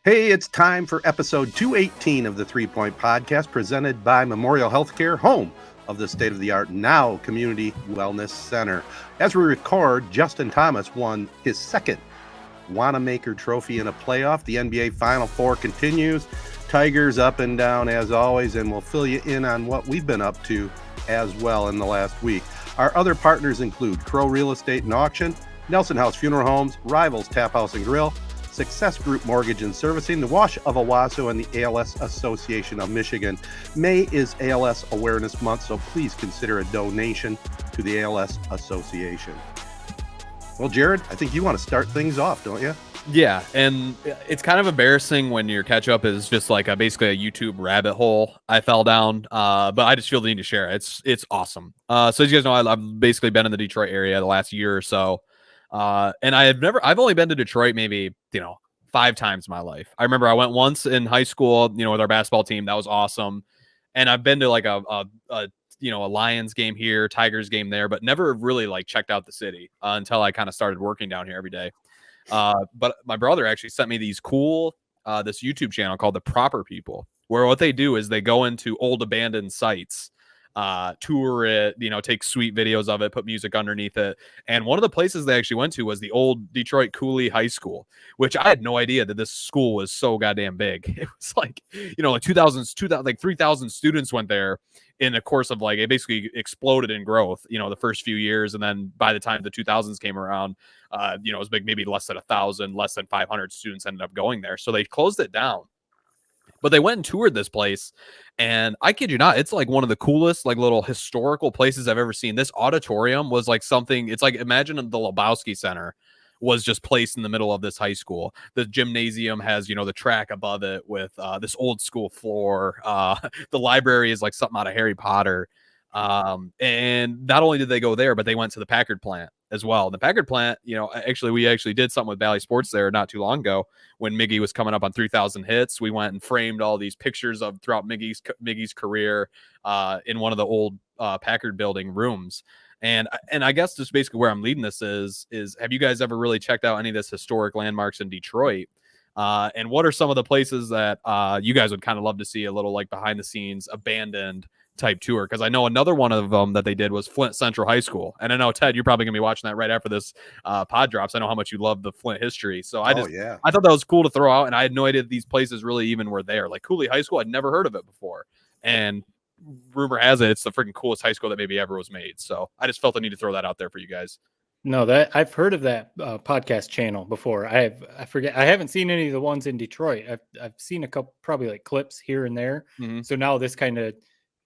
Hey, it's time for episode 218 of the 3 Point Podcast, presented by Memorial Healthcare, home of the state-of-the-art Now Community Wellness Center. As we record, Justin Thomas won his second Wanamaker Trophy in a playoff. The NBA Final Four continues. Tigers up and down as always, and we'll fill you in on what we've been up to as well in the last week. Our other partners include Crow Real Estate and Auction, Nelson House Funeral Homes, Rivals Tap House and Grill, Success Group Mortgage and Servicing, the Wash of Owasso, and the ALS Association of Michigan. May is ALS Awareness Month, so please consider a donation to the ALS Association. Well, Jared, I think you want to start things off, don't you? Yeah, and it's kind of embarrassing when your catch-up is just like basically a YouTube rabbit hole I fell down, but I just feel the need to share it. It's awesome. So as you guys know, I've basically been in the Detroit area the last year or so. And I've only been to Detroit maybe, 5 times in my life. I remember I went once in high school, with our basketball team. That was awesome. And I've been to like a Lions game here, Tigers game there, but never really like checked out the city until I kind of started working down here every day. But my brother actually sent me these cool, this YouTube channel called The Proper People, where what they do is they go into old abandoned sites, tour it, take sweet videos of it, put music underneath it. And one of the places they actually went to was the old Detroit Cooley High School, which I had no idea that this school was so goddamn big. It was like, like 3,000 students went there in the course of it basically exploded in growth, the first few years. And then by the time the 2000s came around, it was big, maybe less than 1,000, less than 500 students ended up going there. So they closed it down. But they went and toured this place, and I kid you not, it's like one of the coolest, little historical places I've ever seen. This auditorium was like something. It's like, imagine the Lebowski Center was just placed in the middle of this high school. The gymnasium has, the track above it with this old school floor. The library is like something out of Harry Potter. And not only did they go there, but they went to the Packard plant as well. The Packard plant, we actually did something with Valley Sports there not too long ago when Miggy was coming up on 3,000 hits. We went and framed all these pictures of throughout Miggy's career in one of the old Packard building rooms. And I guess just basically where I'm leading this is have you guys ever really checked out any of this historic landmarks in Detroit? And what are some of the places that you guys would kind of love to see a little behind the scenes abandoned type tour? Because I know another one of them that they did was Flint Central High School. And I know, Ted, you're probably going to be watching that right after this pod drops. I know how much you love the Flint history. So I thought that was cool to throw out. And I had no idea that these places really even were there. Like Cooley High School, I'd never heard of it before. And rumor has it, it's the freaking coolest high school that maybe ever was made. So I just felt the need to throw that out there for you guys. No, that I've heard of that podcast channel before. I haven't seen any of the ones in Detroit. I've seen a couple, probably clips here and there. Mm-hmm. So now this kind of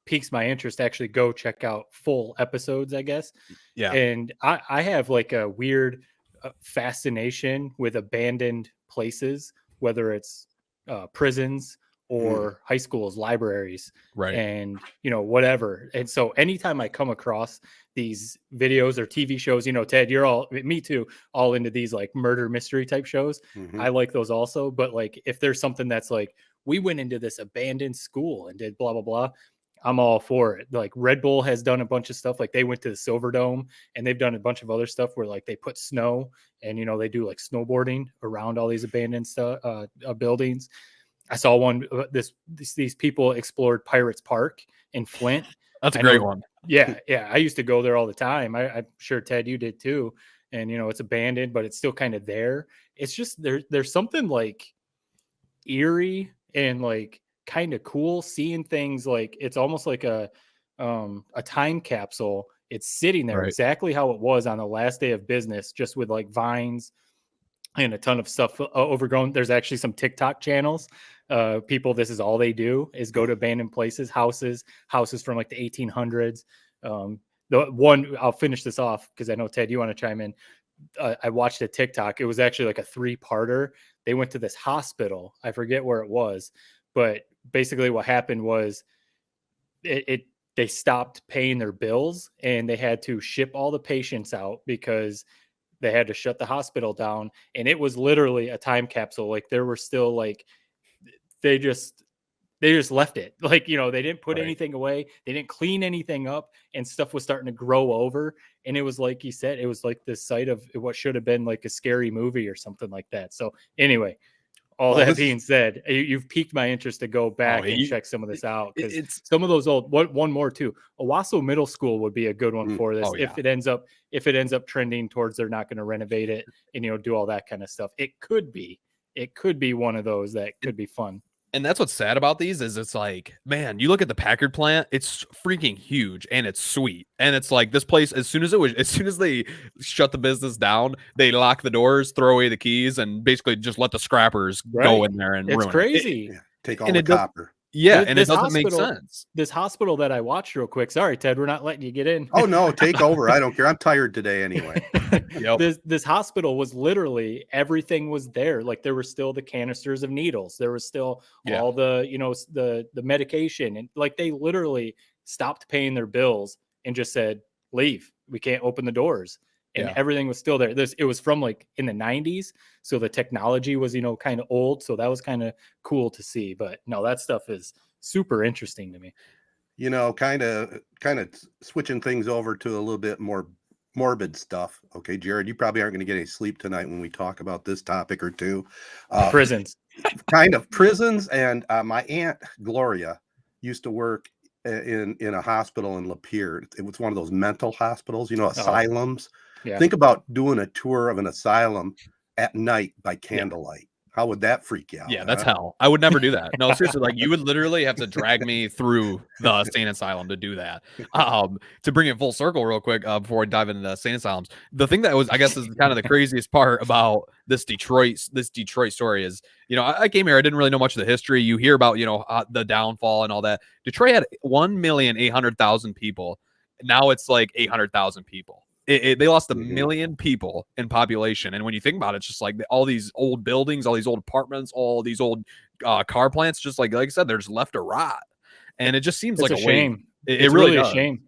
piques my interest to actually go check out full episodes, I guess. Yeah. And I have a weird fascination with abandoned places, whether it's prisons or high schools, libraries, right? And whatever. And so anytime I come across these videos or TV shows, Ted, me too, all into these murder mystery type shows. Mm-hmm. I like those also. But if there's something that's we went into this abandoned school and did blah blah blah, I'm all for it. Red Bull has done a bunch of stuff. They went to the Silver Dome and they've done a bunch of other stuff where they put snow and they do snowboarding around all these abandoned buildings. I saw one. These people explored Pirates Park in Flint. That's a great one. Yeah. I used to go there all the time. I'm sure, Ted, you did too. And it's abandoned, but it's still kind of there. It's just there's something eerie and kind of cool seeing things. It's almost like a time capsule. It's sitting there exactly how it was on the last day of business, just with vines and a ton of stuff overgrown. There's actually some TikTok channels. People, this is all they do is go to abandoned places, houses from the 1800s. The one, I'll finish this off because I know, Ted, you want to chime in. I watched a TikTok. It was actually a 3-parter. They went to this hospital. I forget where it was, but basically what happened was they stopped paying their bills and they had to ship all the patients out because they had to shut the hospital down. And it was literally a time capsule. There were still they just left it. They didn't put anything away. They didn't clean anything up and stuff was starting to grow over. And it was like you said, it was the site of what should have been a scary movie or something like that. So anyway. All Well, that being said, you've piqued my interest to go back and check some of this out, because it's some of those old one more too. Owasso Middle School would be a good one for this if it ends up trending towards they're not going to renovate it and do all that kind of stuff. It could be one of those that could be fun. And that's what's sad about these is it's like, man, you look at the Packard plant, it's freaking huge and it's sweet. And it's like this place, as soon as they shut the business down, they lock the doors, throw away the keys, and basically just let the scrappers go in there and it's ruin crazy. Take all the copper. Yeah, and it doesn't make sense. This hospital that I watched real quick. Sorry, Ted, we're not letting you get in. Oh no, take over. I don't care. I'm tired today anyway. This hospital was literally everything was there. Like there were still the canisters of needles. There was still all the the medication, and like they literally stopped paying their bills and just said, "Leave. We can't open the doors." And everything was still there. It was from like in the 90s. So the technology was, kind of old. So that was kind of cool to see. But no, that stuff is super interesting to me. Kind of switching things over to a little bit more morbid stuff. Okay, Jared, you probably aren't going to get any sleep tonight when we talk about this topic or two. Prisons. Kind of prisons. And my Aunt Gloria used to work in a hospital in Lapeer. It was one of those mental hospitals, asylums. Yeah. Think about doing a tour of an asylum at night by candlelight. How would that freak you out? Yeah, that's hell. I would never do that. No, seriously, like you would literally have to drag me through the insane asylum to do that. To bring it full circle real quick before I dive into the insane asylums, the thing that I guess is kind of the craziest part about this Detroit story is, I came here, I didn't really know much of the history. You hear about, the downfall and all that. Detroit had 1,800,000 people. Now it's like 800,000 people. They lost 1 million people in population. And when you think about it, it's just like all these old buildings, all these old apartments, all these old car plants, just like I said, they're just left to rot. And it just seems like a shame. It's really a shame.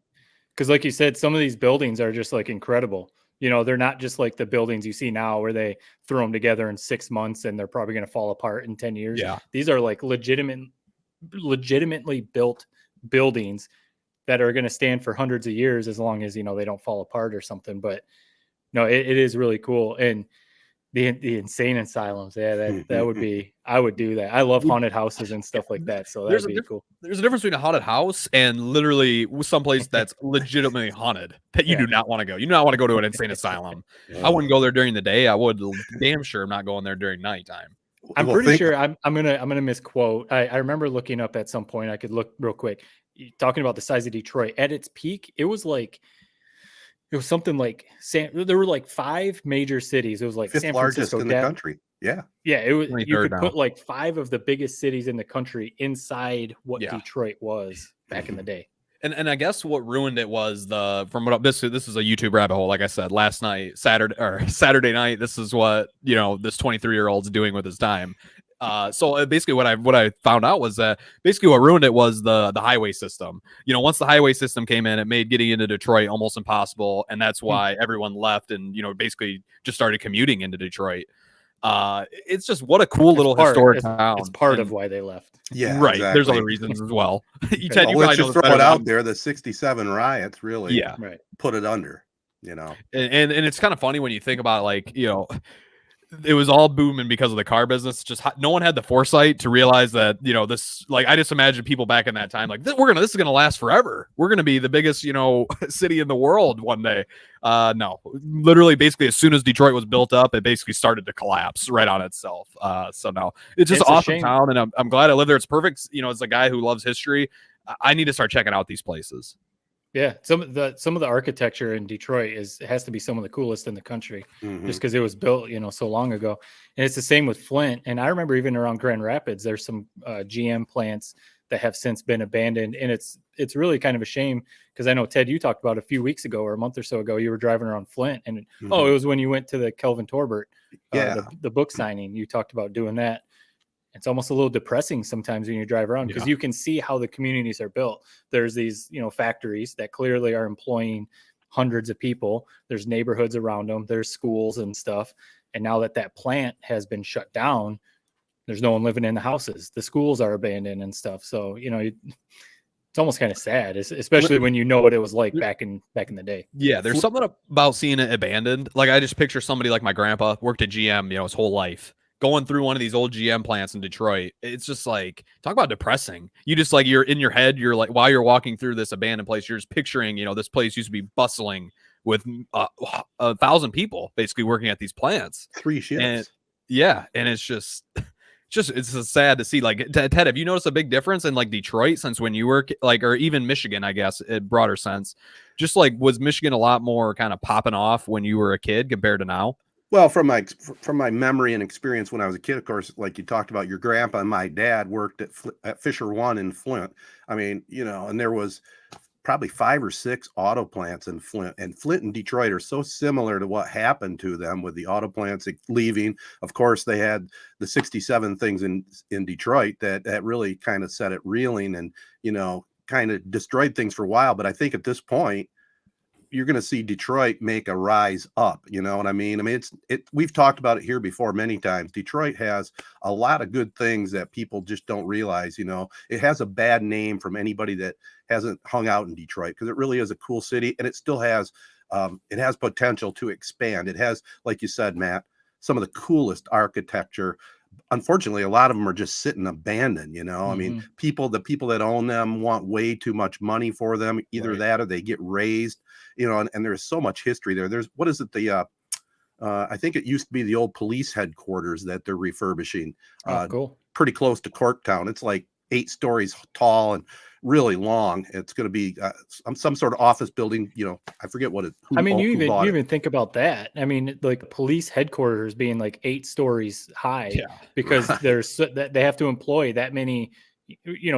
Because like you said, some of these buildings are just like incredible. They're not just like the buildings you see now where they throw them together in 6 months and they're probably going to fall apart in 10 years. Yeah. These are like legitimately built buildings that are going to stand for hundreds of years as long as, they don't fall apart or something. But no, it is really cool. And the insane asylums. Yeah, that would be, I would do that. I love haunted houses and stuff like that. So that'd be cool. There's a difference between a haunted house and literally someplace that's legitimately haunted that you do not want to go. You do not want to go to an insane asylum. I wouldn't go there during the day. I would damn sure I'm not going there during nighttime. I'm pretty sure I'm gonna misquote. I remember looking up at some point. I could look real quick. Talking about the size of Detroit at its peak, it was something like there were like 5 major cities. It was like fifth San largest Francisco in the country. Yeah. It was. You could put like 5 of the biggest cities in the country inside what Detroit was back in the day. And I guess what ruined it was this is a YouTube rabbit hole. Like I said, last night, Saturday night, this is what, this 23-year-old's doing with his time. So basically what I found out was that basically what ruined it was the highway system. Once the highway system came in, it made getting into Detroit almost impossible. And that's why everyone left and, basically just started commuting into Detroit. It's just what a cool little historic town. It's part of why they left. Yeah, right. Exactly. There's other reasons as well. Ted, let's just throw it out there. The '67 riots really put it under, And it's kind of funny when you think about it was all booming because of the car business. Just no one had the foresight to realize that, this, like, I just imagine people back in that time, like, this is going to last forever. We're going to be the biggest, city in the world one day. No, literally, basically, as soon as Detroit was built up, it basically started to collapse right on itself. So no, it's just an awesome town. And I'm glad I live there. It's perfect. As a guy who loves history, I need to start checking out these places. Yeah, some of the architecture in Detroit has to be some of the coolest in the country, just because it was built, so long ago. And it's the same with Flint. And I remember even around Grand Rapids, there's some GM plants that have since been abandoned, and it's really kind of a shame because I know, Ted, you talked about a few weeks ago or a month or so ago, you were driving around Flint, and it was when you went to the Kelvin Torbert, the book signing. You talked about doing that. It's almost a little depressing sometimes when you drive around because you can see how the communities are built. There's these, factories that clearly are employing hundreds of people. There's neighborhoods around them. There's schools and stuff. And now that plant has been shut down, there's no one living in the houses. The schools are abandoned and stuff. So, it's almost kind of sad, especially when you know what it was like back in the day. Yeah, there's something about seeing it abandoned. Like I just picture somebody like my grandpa worked at GM, his whole life. going through one of these old GM plants in Detroit. It's just like, talk about depressing. You just like, you're in your head, you're like, while you're walking through this abandoned place, you're just picturing, this place used to be bustling with 1,000 people basically working at these plants. 3 shifts. And yeah, and it's just it's just sad to see. Like, Ted, have you noticed a big difference in like Detroit since when you were like, or even Michigan, I guess, in broader sense? Just like, was Michigan a lot more kind of popping off when you were a kid compared to now? Well, from my memory and experience when I was a kid, of course, like you talked about, your grandpa and my dad worked at Fisher One in Flint. I mean, and there was probably 5 or 6 auto plants in Flint, and Flint and Detroit are so similar to what happened to them with the auto plants leaving. Of course, they had the 67 things in Detroit that really kind of set it reeling and, kind of destroyed things for a while. But I think at this point, you're going to see Detroit make a rise up. You know what I mean? I mean, we've talked about it here before many times. Detroit has a lot of good things that people just don't realize. It has a bad name from anybody that hasn't hung out in Detroit, because it really is a cool city, and it still has, it has potential to expand. It has, like you said, Matt, some of the coolest architecture. Unfortunately, a lot of them are just sitting abandoned. I mean, the people that own them want way too much money for them. Either that or they get raised, and there's so much history there. There's, what is it? I think it used to be the old police headquarters that they're refurbishing. Cool. Pretty close to Corktown. It's like 8 stories tall and really long. It's going to be some sort of office building. I forget what it. You even think about that. I mean, like police headquarters being like 8 stories high, because they have to employ that many,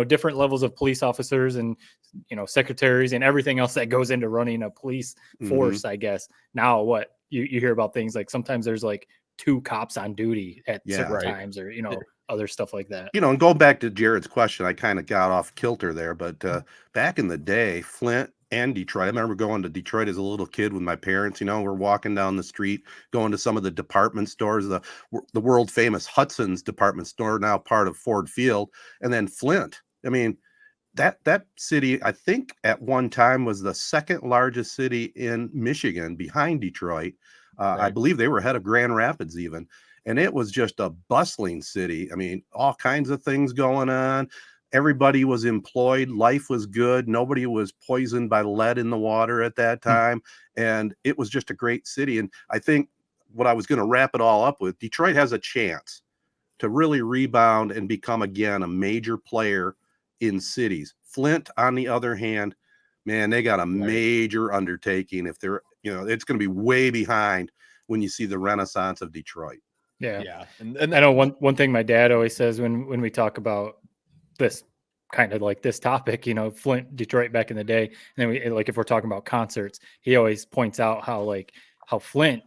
different levels of police officers and secretaries and everything else that goes into running a police force. I guess now what you hear about things like sometimes there's like 2 cops on duty at certain times, or other stuff like that. And going back to Jared's question, I kind of got off kilter there, but back in the day, Flint and Detroit, I remember going to Detroit as a little kid with my parents. We're walking down the street, going to some of the department stores, the world famous Hudson's department store, now part of Ford Field, and then Flint. I mean, that city, I think at one time was the 2nd largest city in Michigan behind Detroit. I believe they were ahead of Grand Rapids even. And it was just a bustling city. I mean, all kinds of things going on. Everybody was employed. Life was good. Nobody was poisoned by lead in the water at that time. And it was just a great city. And I think what I was going to wrap it all up with, Detroit has a chance to really rebound and become again a major player in cities. Flint, on the other hand, man, they got a major undertaking. If they're, it's going to be way behind when you see the renaissance of Detroit. Yeah. And I know one thing my dad always says when we talk about this kind of like this topic, Flint, Detroit back in the day, and then if we're talking about concerts, he always points out how Flint,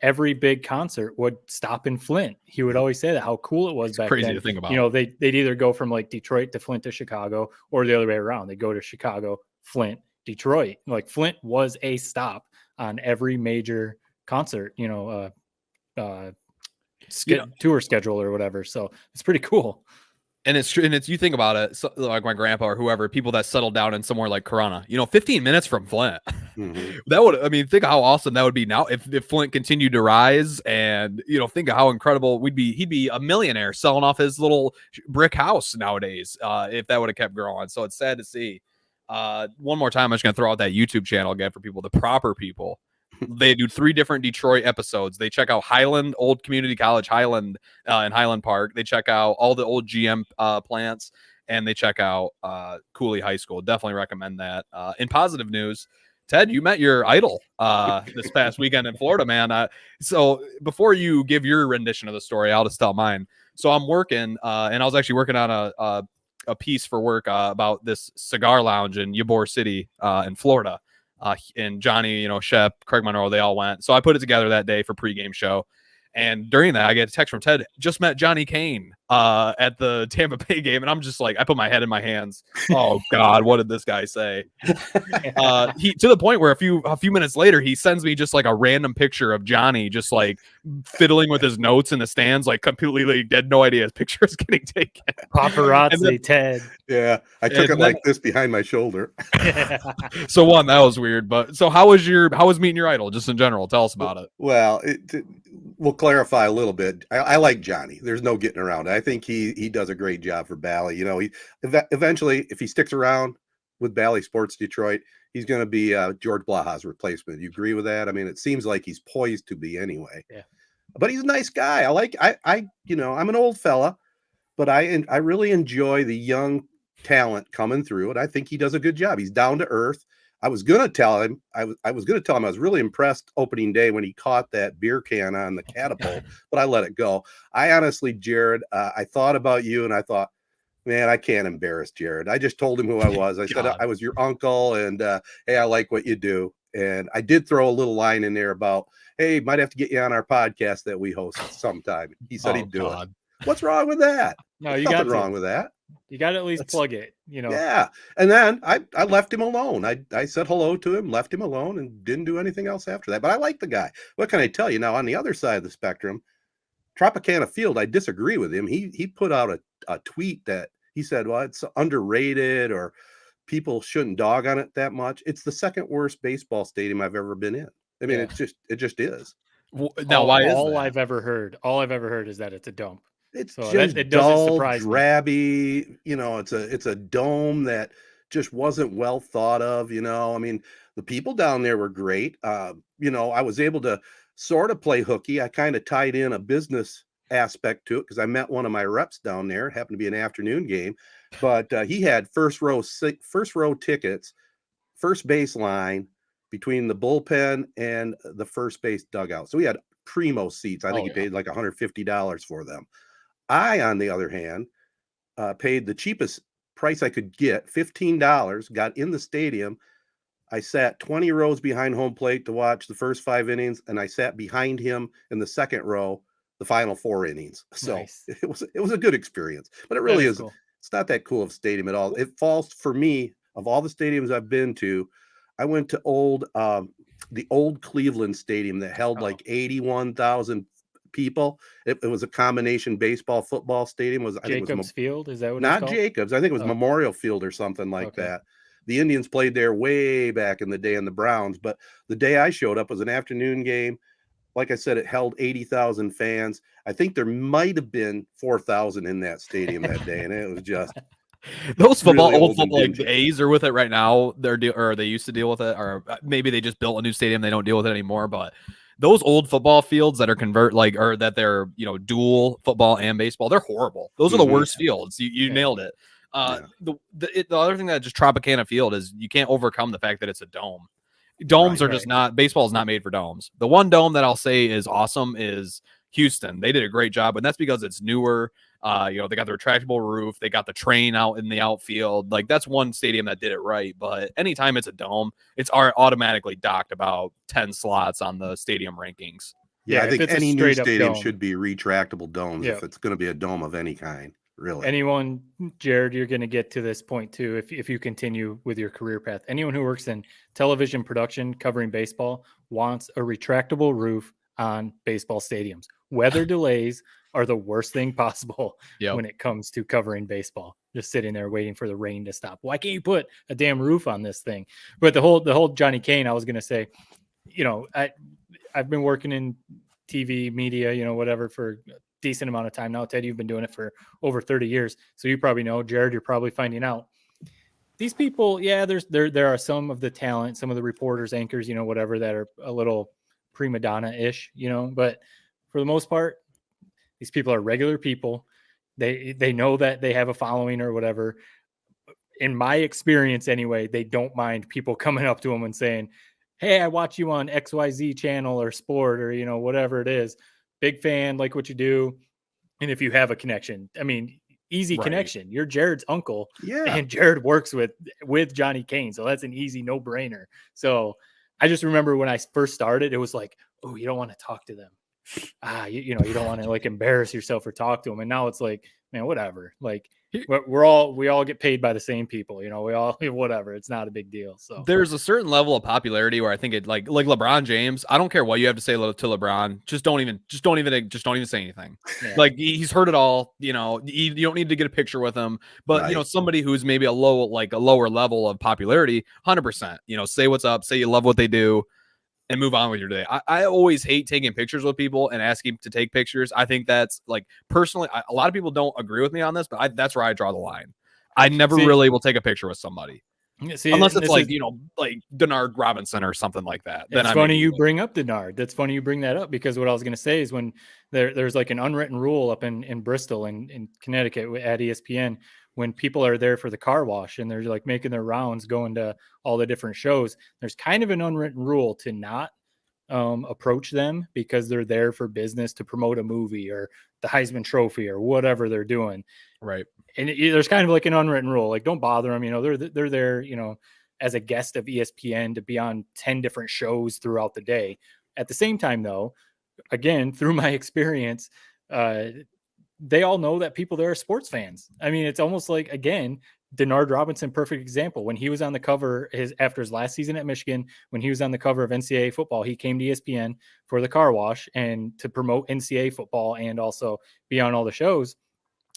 every big concert would stop in Flint. He would always say that, how cool it was back then. Crazy to think about. They'd either go from like Detroit to Flint to Chicago, or the other way around. They go to Chicago, Flint, Detroit. Like Flint was a stop on every major concert, tour schedule or whatever. So it's pretty cool. And it's true. And you think about it, so, like my grandpa or whoever, people that settled down in somewhere like Corona, 15 minutes from Flint. That would, think of how awesome that would be now if Flint continued to rise, and, think of how incredible he'd be a millionaire selling off his little brick house nowadays, if that would have kept growing. So it's sad to see. One more time, I'm just going to throw out that YouTube channel again for people, the proper people. They do 3 different Detroit episodes. They check out Highland, Old Community College, Highland, in Highland Park. They check out all the old GM plants, and they check out Cooley High School. Definitely recommend that. In positive news, Ted, you met your idol this past weekend in Florida, man. So before you give your rendition of the story, I'll just tell mine. So I'm working, and I was actually working on a piece for work about this cigar lounge in Ybor City in Florida. And Johnny, Shep, Craig Monroe, they all went. So I put it together that day for pregame show. And during that, I get a text from Ted, just met Johnny Kane. at the Tampa Bay game, and I'm just like, I put my head in my hands. Oh God, what did this guy say? He to the point where a few minutes later, he sends me just like a random picture of Johnny just like fiddling with his notes in the stands, like completely like, had no idea his picture is getting taken. Paparazzi, Ted. Yeah, I took it And like then- this behind my shoulder. So one, that was weird. But so how was meeting your idol just in general? Tell us about it. Well, we'll clarify a little bit. I like Johnny. There's no getting around it. I think he does a great job for Bally. You know, he eventually, if he sticks around with Bally Sports Detroit, he's going to be George Blaha's replacement. You agree with that? I mean, it seems like he's poised to be anyway. Yeah. But he's a nice guy. I you know, I'm an old fella, but I really enjoy the young talent coming through, and I think he does a good job. He's down to earth. I was gonna tell him I was gonna tell him I was really impressed opening day when he caught that beer can on the catapult, but I let it go. I honestly, Jared, I thought about you and I thought, man, I can't embarrass Jared. I just told him who I was. I said God. I was your uncle, and hey, I like what you do. And I did throw a little line in there about, hey, might have to get you on our podcast that we host sometime. He said he'd do it. What's wrong with that? No, There's you got nothing wrong with that. You got to at least plug it. You know. Yeah. And then I left him alone. I said hello to him, left him alone, and didn't do anything else after that. But I like the guy. What can I tell you? Now, on the other side of the spectrum, Tropicana Field, I disagree with him. He put out a tweet that he said, well, it's underrated or people shouldn't dog on it that much. It's the second worst baseball stadium I've ever been in. I mean, it just is. Now, why is all that? I've ever heard is that it's a dump. It's So just it doesn't dull, surprise me. drabby. You know, it's a dome that just wasn't well thought of. You know, I mean, the people down there were great. You know, I was able to sort of play hooky. I kind of tied in a business aspect to it because I met one of my reps down there. It happened to be an afternoon game, but he had first row tickets, first base line between the bullpen and the first base dugout. So we had primo seats. I think he paid like $150 for them. I, on the other hand, paid the cheapest price I could get, $15, got in the stadium. I sat 20 rows behind home plate to watch the first 5 innings, and I sat behind him in the second row, the final 4 innings. So Nice. it was a good experience, but it really is. Cool. It's not that cool of a stadium at all. It falls for me of all the stadiums I've been to. I went to the old Cleveland Stadium that held like 81,000 people. It was a combination baseball football stadium. Jacobs Field, is that what it's not called? Jacobs? I think it was Memorial Field or something like that. The Indians played there way back in the day, and the Browns. But the day I showed up was an afternoon game. Like I said, it held 80,000 fans. I think there might have been 4,000 in that stadium that day, and it was just those football, really old old and football, like dingy. the A's are with it right now. Or they used to deal with it, or maybe they just built a new stadium. They don't deal with it anymore. But those old football fields that are or that they're dual football and baseball, they're horrible. Those are the worst fields. You nailed it. The other thing that just Tropicana Field is you can't overcome the fact that it's a dome. Domes are just not, baseball is not made for domes. The one dome that I'll say is awesome is Houston. They did a great job, and that's because it's newer. They got the retractable roof. They got the train out in the outfield. Like that's one stadium that did it right. But anytime it's a dome, it's automatically docked about 10 slots on the stadium rankings. Yeah, I think any new stadium dome should be retractable domes if it's going to be a dome of any kind. Really. Anyone, Jared, you're going to get to this point too if you continue with your career path. Anyone who works in television production covering baseball wants a retractable roof on baseball stadiums. Weather delays are the worst thing possible when it comes to covering baseball. Just sitting there waiting for the rain to stop. Why can't you put a damn roof on this thing? But the whole Johnny Kane, I was going to say, I've been working in TV media, whatever, for decent amount of time now. Ted, you've been doing it for over 30 years, so you probably know. Jared, you're probably finding out these people, there are some of the talent, some of the reporters, anchors, whatever, that are a little prima donna-ish, but for the most part, these people are regular people. They know that they have a following or whatever. In my experience anyway, they don't mind people coming up to them and saying, hey, I watch you on XYZ channel or sport or whatever it is. Big fan, like what you do. And if you have a connection, I mean, easy connection. You're Jared's uncle. Yeah. And Jared works with Johnny Kane. So that's an easy no-brainer. So I just remember when I first started, it was like, oh, you don't want to talk to them. You don't want to like embarrass yourself or talk to them. And now it's like, man, whatever. Like Here- we all get paid by the same people, you know, we all whatever. It's not a big deal. So There's a certain level of popularity where I think it like LeBron James. I don't care what you have to say to LeBron. Just don't even say anything. yeah. Like he's heard it all. You know, you don't need to get a picture with him. But you know, Right. somebody who's maybe a lower level of popularity, 100%. You know, say what's up, say you love what they do, and move on with your day. I always hate taking pictures with people and asking to take pictures. I think that's like personally, a lot of people don't agree with me on this, but that's where I draw the line. I never See- really will take a picture with somebody. See, Unless it's this like, is- you know, like Denard Robinson or something like that. Then it's I funny maybe you will. bring up Denard. That's funny you bring that up because what I was going to say is when there's like an unwritten rule up in Bristol in Connecticut at ESPN, when people are there for the car wash and they're like making their rounds, going to all the different shows, there's kind of an unwritten rule to not approach them because they're there for business to promote a movie or the Heisman Trophy or whatever they're doing. Right. And there's kind of like an unwritten rule, like don't bother them. You know, they're there, you know, as a guest of ESPN to be on 10 different shows throughout the day. At the same time, though, again, through my experience, they all know that people there are sports fans. I mean, it's almost like, again, Denard Robinson, perfect example. When he was on the cover after his last season at Michigan, when he was on the cover of NCAA football, he came to ESPN for the car wash and to promote NCAA football and also be on all the shows.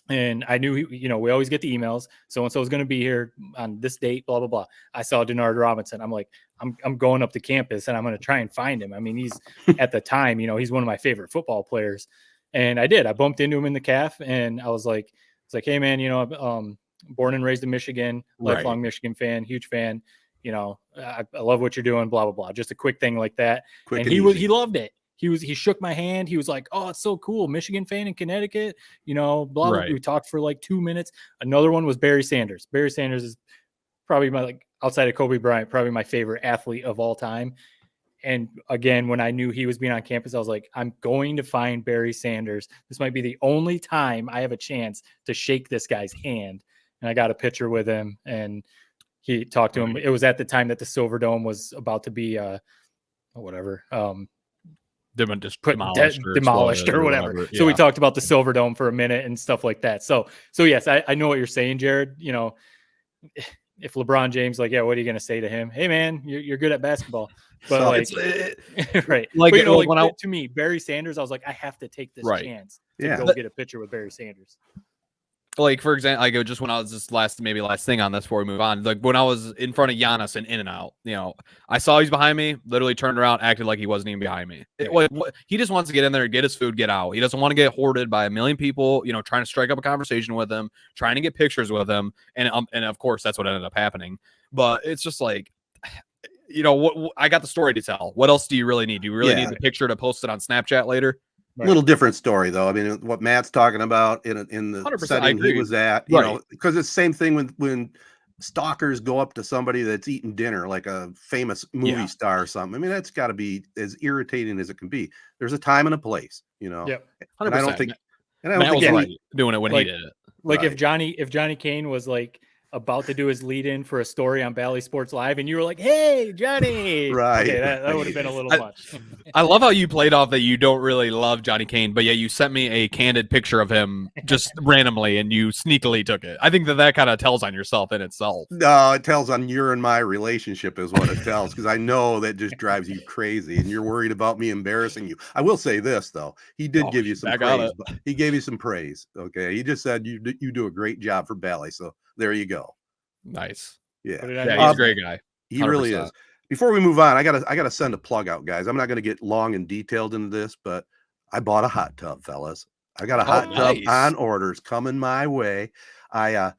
And I knew, you know, we always get the emails. So-and-so is going to be here on this date, blah, blah, blah. I saw Denard Robinson. I'm like, I'm going up to campus and I'm going to try and find him. I mean, he's at the time, you know, he's one of my favorite football players. And I did. I bumped into him in the calf and I was like, hey, man, you know, born and raised in Michigan, lifelong Michigan fan, huge fan. You know, I love what you're doing, blah, blah, blah. Just a quick thing like that. Quick And he loved it. He shook my hand. He was like, "Oh, it's so cool, Michigan fan in Connecticut." You know, blah, blah. Right. We talked for like 2 minutes. Another one was Barry Sanders. Barry Sanders is probably my, like, outside of Kobe Bryant, probably my favorite athlete of all time. And again, when I knew he was being on campus, I was like, I'm going to find Barry Sanders. This might be the only time I have a chance to shake this guy's hand. And I got a picture with him and he talked to him. It was at the time that the Silver Dome was about to be whatever. Just demolished or whatever. So we talked about the Silver Dome for a minute and stuff like that. So yes, I know what you're saying, Jared. You know, if LeBron James, like, yeah, what are you going to say to him? Hey, man, you're good at basketball. But So right. Like, but, you know, like when to me, Barry Sanders, I was like, I have to take this chance to Yeah. go get a picture with Barry Sanders. Like, for example, I go just when I was this last thing on this before we move on. Like when I was in front of Giannis and In-N-Out, you know, I saw he's behind me, literally turned around, acted like he wasn't even behind me. He just wants to get in there, get his food, get out. He doesn't want to get hoarded by a million people, you know, trying to strike up a conversation with him, trying to get pictures with him. And of course, that's what ended up happening. But it's just like, you know, I got the story to tell. What else do you really need? Do you really need the picture to post it on Snapchat later? Right. Little different story though. I mean, what Matt's talking about in the setting he was at, you know, because it's the same thing when stalkers go up to somebody that's eating dinner, like a famous movie star or something. I mean, that's got to be as irritating as it can be. There's a time and a place, you know. Yep. 100%. And I don't think Matt was right doing it when he did it. Like if Johnny Kane was like about to do his lead in for a story on Bally Sports Live and you were like, hey, Johnny. Right. Okay, that would have been a little much. I love how you played off that you don't really love Johnny Kane, but yeah, you sent me a candid picture of him just randomly and you sneakily took it. I think that kind of tells on yourself in itself. No, it tells on your and my relationship is what it tells, because I know that just drives you crazy and you're worried about me embarrassing you. I will say this though. He did give you some praise. He gave you some praise. Okay. He just said you do a great job for Bally. So there you go. Nice. Yeah. He's a great guy. 100%. He really is. Before we move on, I gotta send a plug out, guys. I'm not gonna get long and detailed into this, but I bought a hot tub, fellas. I got a hot tub on orders coming my way. I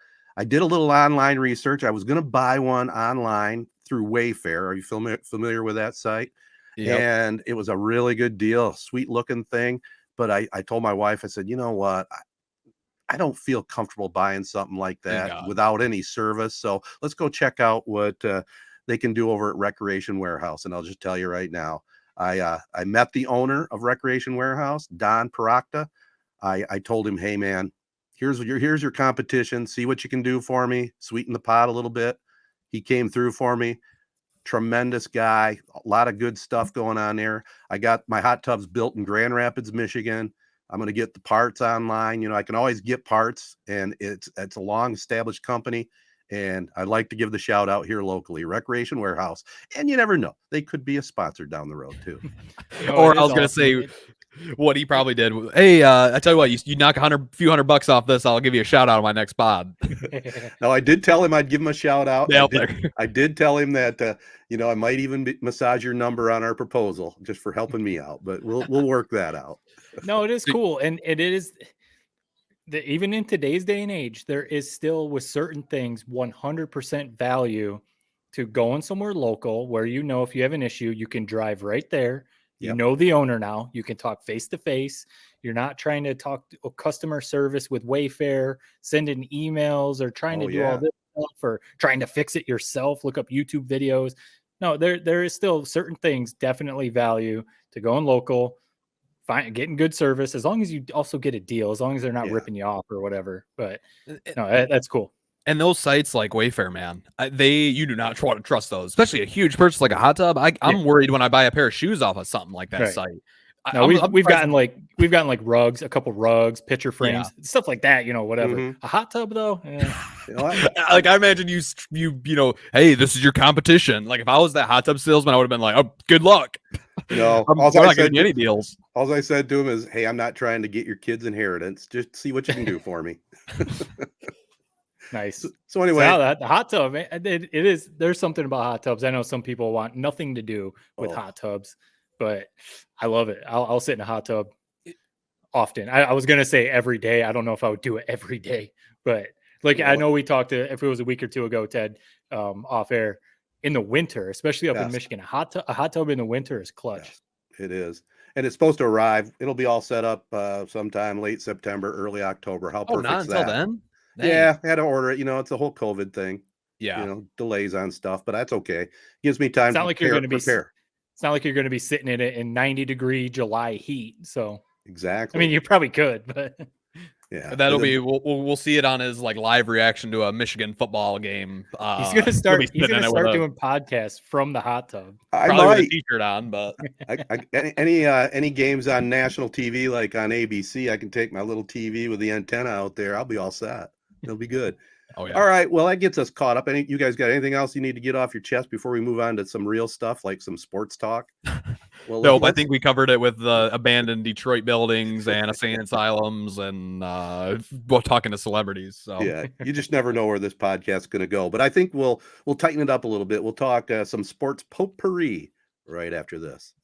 did a little online research. I was gonna buy one online through Wayfair. Are you familiar with that site? Yep. And it was a really good deal, sweet looking thing. But I told my wife, I said, you know what? I don't feel comfortable buying something like that without any service. So let's go check out what they can do over at Recreation Warehouse. And I'll just tell you right now, I met the owner of Recreation Warehouse, Don Paracta. I told him, hey man, here's your competition. See what you can do for me. Sweeten the pot a little bit. He came through for me. Tremendous guy. A lot of good stuff going on there. I got my hot tubs built in Grand Rapids, Michigan. I'm going to get the parts online. I can always get parts, and it's a long established company. And I'd like to give the shout out here locally, Recreation Warehouse. And you never know, they could be a sponsor down the road too. Or I was going to say what he probably did. Hey, I tell you what, you knock a few hundred bucks off this, I'll give you a shout out on my next pod. No, I did tell him I'd give him a shout out. Yeah, I did tell him that, I might even massage your number on our proposal just for helping me out, but we'll work that out. No, it is cool. And it is even in today's day and age, there is still with certain things 100% value to going somewhere local where if you have an issue, you can drive right there. You know the owner now. You can talk face to face. You're not trying to talk to customer service with Wayfair, sending emails or trying to do all this stuff or trying to fix it yourself. Look up YouTube videos. No, there is still certain things definitely value to going local, getting good service, as long as you also get a deal, as long as they're not ripping you off or whatever. But no, that's cool. And those sites like Wayfair, man, you do not want to trust those, especially a huge purchase like a hot tub. I'm worried when I buy a pair of shoes off of something like that site. No, we've gotten like rugs, a couple rugs, picture frames, stuff like that. Whatever. Mm-hmm. A hot tub though, like I imagine you hey, this is your competition. Like if I was that hot tub salesman, I would have been like, oh, good luck. No, I'm not getting any deals. All I said to him is, hey, I'm not trying to get your kid's inheritance. Just see what you can do for me. Nice. So anyway, the hot tub, it is. There's something about hot tubs. I know some people want nothing to do with hot tubs, but I love it. I'll sit in a hot tub often. I was gonna say every day. I don't know if I would do it every day, but I know we talked if it was a week or two ago, Ted, off air. In the winter, especially up in Michigan, a hot tub in the winter is clutch. Yes, it is. And it's supposed to arrive. It'll be all set up sometime late September, early October. How perfect not is that? Until then? Dang. Yeah, I had to order it. It's the whole COVID thing. Yeah. Delays on stuff, but that's okay. Gives me time to prepare. It's not like you're going to be sitting in it in 90-degree July heat. So exactly. I mean, you probably could, but yeah, that'll be. We'll see it on his live reaction to a Michigan football game. He's gonna start. He's gonna start doing podcasts from the hot tub. Probably with a t-shirt on, but any games on national TV like on ABC, I can take my little TV with the antenna out there. I'll be all set. It'll be good. Oh yeah. All right. Well, that gets us caught up. You guys got anything else you need to get off your chest before we move on to some real stuff like some sports talk? Well, nope. I think we covered it with the abandoned Detroit buildings and insane asylums and talking to celebrities. So yeah, you just never know where this podcast's going to go. But I think we'll tighten it up a little bit. We'll talk some sports potpourri right after this.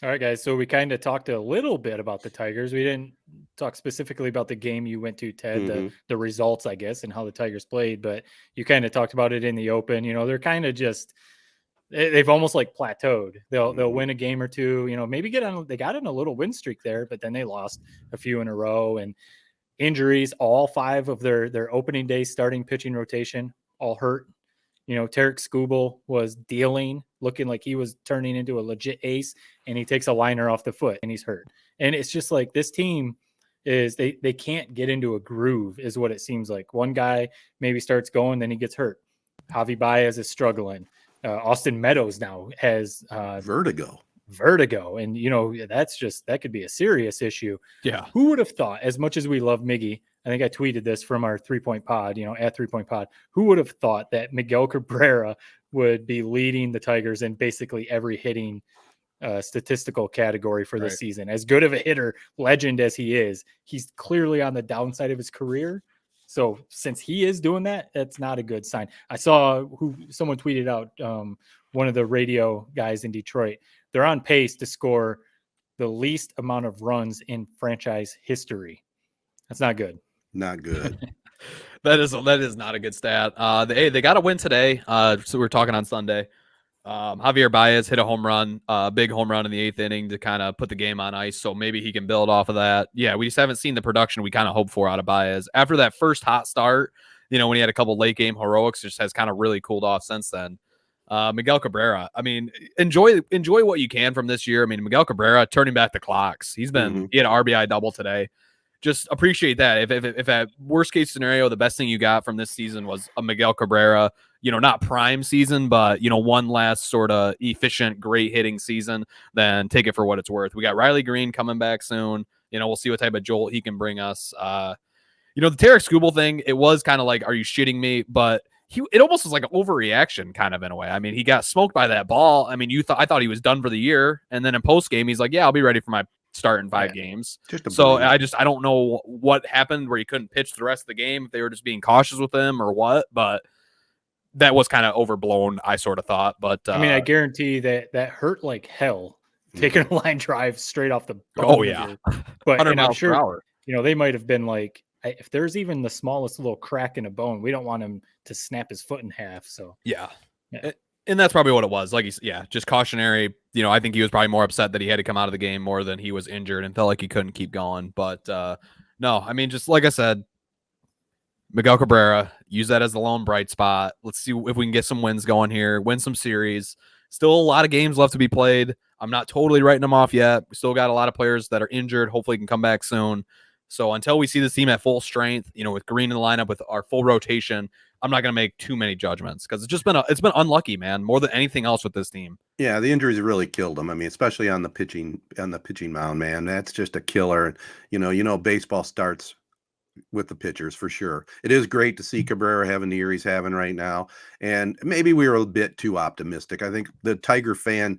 All right, guys. So we kind of talked a little bit about the Tigers. We didn't talk specifically about the game you went to, Ted, the results, I guess, and how the Tigers played. But you kind of talked about it in the open. They're kind of just they've almost plateaued. They'll win a game or two. Maybe they got in a little win streak there, but then they lost a few in a row and injuries. All 5 of their opening day starting pitching rotation all hurt. Tarek Skubal was looking like he was turning into a legit ace, and he takes a liner off the foot and he's hurt. And it's just like this team is they can't get into a groove is what it seems like. One guy maybe starts going, then he gets hurt. Javi Baez is struggling. Austin Meadows now has vertigo. And that could be a serious issue. Yeah. Who would have thought, as much as we love Miggy, I think I tweeted this from our 3-point pod, at 3-point pod. Who would have thought that Miguel Cabrera would be leading the Tigers in basically every hitting statistical category for this season? As good of a hitter, legend as he is, he's clearly on the downside of his career. So since he is doing that, that's not a good sign. I saw someone tweeted out, one of the radio guys in Detroit. They're on pace to score the least amount of runs in franchise history. That's not good. Not good. That is not a good stat. They got a win today. So we're talking on Sunday. Javier Baez hit a home run, big home run in the 8th inning to kind of put the game on ice. So maybe he can build off of that. Yeah, we just haven't seen the production we kind of hoped for out of Baez. After that first hot start, when he had a couple late game heroics, just has kind of really cooled off since then. Miguel Cabrera, I mean, enjoy what you can from this year. I mean, Miguel Cabrera turning back the clocks. He had an RBI double today. Just appreciate that. If at worst case scenario, the best thing you got from this season was a Miguel Cabrera, not prime season, but one last sort of efficient, great hitting season, then take it for what it's worth. We got Riley Green coming back soon. we'll see what type of jolt he can bring us. The Tarek Skubal thing, it was kind of like, are you shitting me? But it almost was like an overreaction kind of in a way. I mean, he got smoked by that ball. I mean, I thought he was done for the year. And then in post game, he's like, yeah, I'll be ready for my start in 5 games. So I don't know what happened where he couldn't pitch the rest of the game, if they were just being cautious with him or what, but that was kind of overblown, I sort of thought. But I mean, I guarantee that hurt like hell, taking a line drive straight off the bone. Oh yeah. But and I'm sure, they might have been like, if there's even the smallest little crack in a bone, we don't want him to snap his foot in half. So yeah. And that's probably what it was. Like, just cautionary. I think he was probably more upset that he had to come out of the game more than he was injured and felt like he couldn't keep going. But no, I mean, just like I said, Miguel Cabrera, use that as the lone bright spot. Let's see if we can get some wins going here, win some series. Still a lot of games left to be played. I'm not totally writing them off yet. We still got a lot of players that are injured. Hopefully can come back soon. So until we see this team at full strength, with Green in the lineup with our full rotation, I'm not going to make too many judgments because it's been unlucky, man, more than anything else with this team. Yeah, the injuries really killed them. I mean, especially on the pitching mound, man. That's just a killer. Baseball starts with the pitchers for sure. It is great to see Cabrera having the year he's having right now, and maybe we were a bit too optimistic. I think the Tiger fans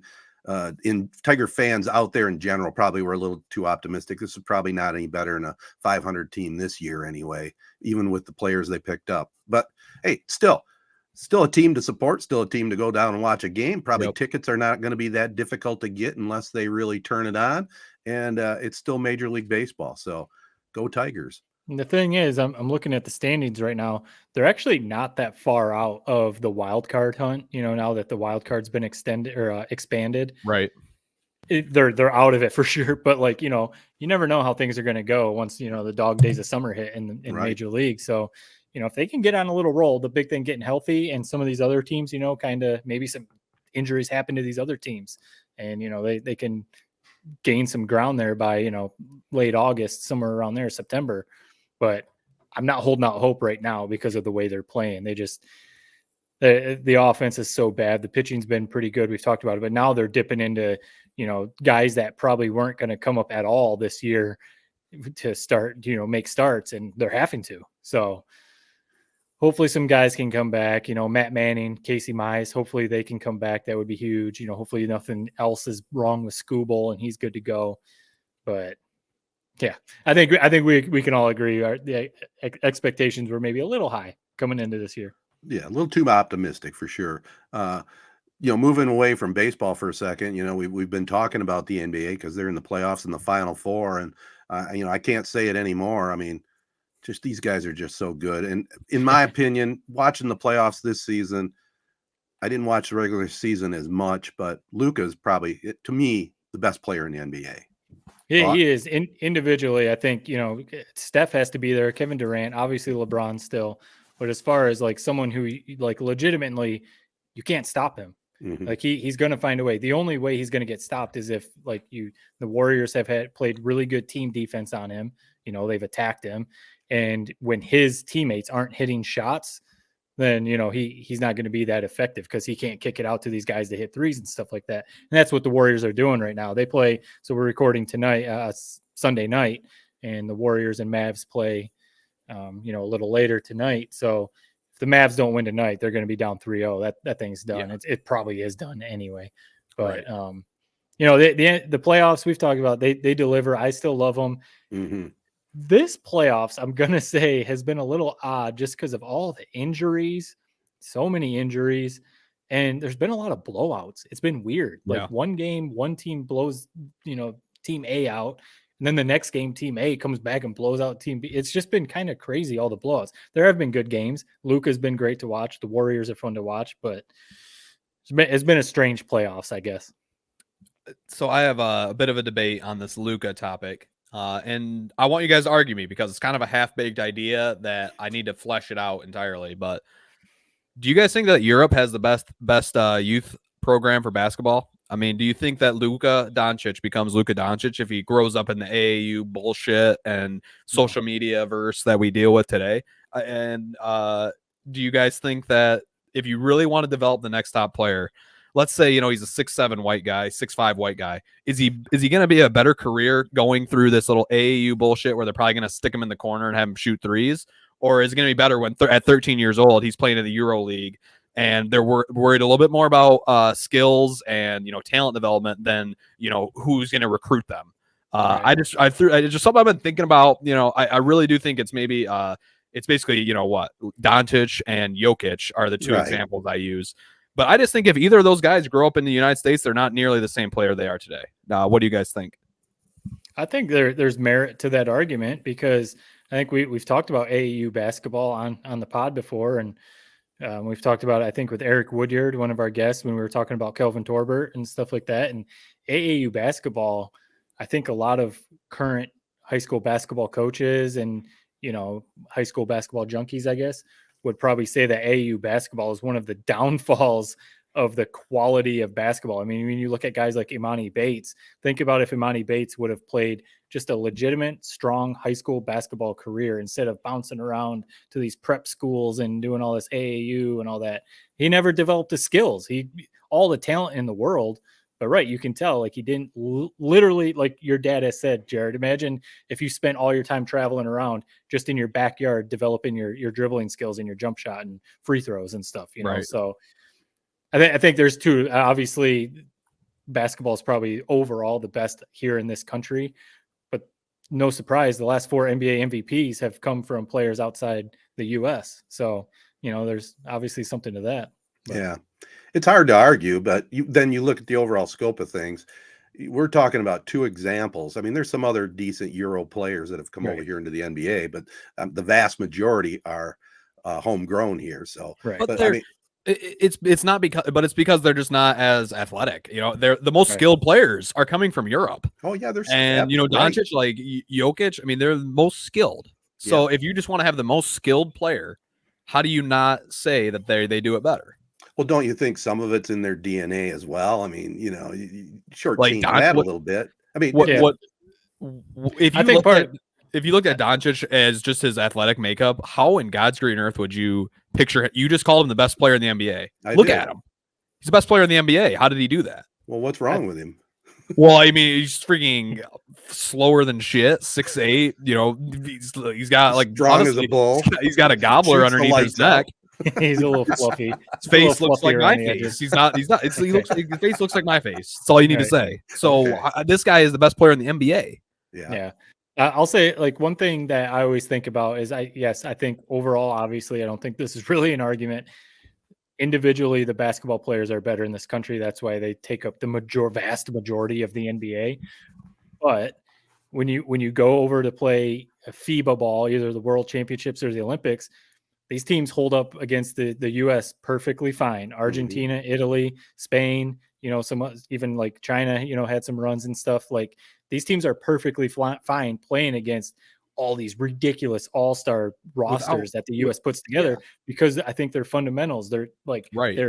out there in general probably were a little too optimistic. This is probably not any better than a 500 team this year anyway, even with the players they picked up. But hey, still a team to support, still a team to go down and watch a game. Probably tickets are not going to be that difficult to get unless they really turn it on. And it's still Major League Baseball. So go Tigers. And the thing is, I'm looking at the standings right now. They're actually not that far out of the wild card hunt. Now that the wild card's been extended or expanded, right? They're out of it for sure. But you never know how things are going to go once the dog days of summer hit in right. Major League. So if they can get on a little roll, the big thing getting healthy, and some of these other teams, kind of maybe some injuries happen to these other teams, and they can gain some ground there by late August, somewhere around there, September. But I'm not holding out hope right now because of the way they're playing. They just the offense is so bad. The pitching's been pretty good. We've talked about it, but now they're dipping into guys that probably weren't going to come up at all this year to start make starts, and they're having to. So hopefully some guys can come back. Matt Manning, Casey Mize. Hopefully they can come back. That would be huge. Hopefully nothing else is wrong with Skubal and he's good to go. But yeah, I think we can all agree the expectations were maybe a little high coming into this year. Yeah, a little too optimistic for sure. Moving away from baseball for a second, we've been talking about the NBA because they're in the playoffs in the Final Four, and I can't say it anymore. I mean, just these guys are just so good. And in my opinion, watching the playoffs this season, I didn't watch the regular season as much, but Luka is probably, to me, the best player in the NBA. Yeah, he is. Individually, I think, Steph has to be there. Kevin Durant, obviously LeBron still. But as far as someone who legitimately, you can't stop him. Mm-hmm. He's going to find a way. The only way he's going to get stopped is if the Warriors have played really good team defense on him. They've attacked him. And when his teammates aren't hitting shots, then, he's not going to be that effective because he can't kick it out to these guys to hit threes and stuff like that. And that's what the Warriors are doing right now. They play. So we're recording tonight, Sunday night, and the Warriors and Mavs play, a little later tonight. So if the Mavs don't win tonight, they're going to be down 3-0. That thing's done. Yeah. It probably is done anyway. But, right. The playoffs we've talked about, they deliver. I still love them. Mm-hmm. This playoffs, I'm going to say, has been a little odd just because of all the injuries, so many injuries, and there's been a lot of blowouts. It's been weird. One game, one team blows, team A out, and then the next game, team A comes back and blows out team B. It's just been kind of crazy, all the blowouts. There have been good games. Luka's been great to watch. The Warriors are fun to watch, but it's been a strange playoffs, I guess. So I have a bit of a debate on this Luka topic. And I want you guys to argue me because it's kind of a half-baked idea that I need to flesh it out entirely. But do you guys think that Europe has the best youth program for basketball? I mean, do you think that Luka Doncic becomes Luka Doncic if he grows up in the AAU bullshit and social media verse that we deal with today? And do you guys think that if you really want to develop the next top player, let's say, he's a 6'7" white guy, 6'5" white guy. Is he going to be a better career going through this little AAU bullshit where they're probably going to stick him in the corner and have him shoot threes? Or is it going to be better when at 13 years old, he's playing in the Euro League and they're worried a little bit more about skills and, talent development than, who's going to recruit them? Right. I just something I've been thinking about. I really do think it's maybe it's basically, Doncic and Jokic are the two Right. examples I use. But I just think if either of those guys grow up in the United States, they're not nearly the same player they are today. What do you guys think? I think there's merit to that argument because I think we've talked about AAU basketball on the pod before, and we've talked about it, I think, with Eric Woodyard, one of our guests, when we were talking about Kelvin Torbert and stuff like that. And AAU basketball, I think a lot of current high school basketball coaches and, high school basketball junkies, I guess, would probably say that AAU basketball is one of the downfalls of the quality of basketball. I mean, when you look at guys like Imani Bates, think about if Imani Bates would have played just a legitimate, strong high school basketball career instead of bouncing around to these prep schools and doing all this AAU and all that. He never developed the skills. All the talent in the world. But right, you can tell like he didn't literally, like your dad has said, Jared. Imagine if you spent all your time traveling around just in your backyard developing your dribbling skills and your jump shot and free throws and stuff. Right. So I think there's two. Obviously, basketball is probably overall the best here in this country, but no surprise, the last 4 NBA MVPs have come from players outside the U.S. So there's obviously something to that. But. Yeah. It's hard to argue, but then you look at the overall scope of things. We're talking about 2 examples. I mean, there's some other decent Euro players that have come over here into the NBA, but the vast majority are homegrown here. So, right. But I mean, it's not because, but it's because they're just not as athletic. They're the most skilled players are coming from Europe. Oh yeah, there's Doncic, like Jokic. I mean, they're the most skilled. So if you just want to have the most skilled player, how do you not say that they do it better? Well, don't you think some of it's in their DNA as well? I mean, short-change that a little bit. I mean, if you looked at Doncic as just his athletic makeup, how in God's green earth would you picture? You just called him the best player in the NBA. Look at him; he's the best player in the NBA. How did he do that? Well, what's wrong with him? Well, I mean, he's freaking slower than shit. 6'8". He's got like strong as a bull. He's got a gobbler underneath his neck. He's a little fluffy. His face looks like my face. He's not. His face looks like my face. That's all you need to say. So this guy is the best player in the NBA. Yeah. I'll say like one thing that I always think about is I think overall, obviously, I don't think this is really an argument. Individually, the basketball players are better in this country. That's why they take up the vast majority of the NBA. But when you go over to play a FIBA ball, either the World Championships or the Olympics, these teams hold up against the U.S. perfectly fine. Argentina, Italy, Spain, some even like China, had some runs and stuff. Like these teams are perfectly fine playing against all these ridiculous all-star rosters that the U.S. puts together because I think their fundamentals, their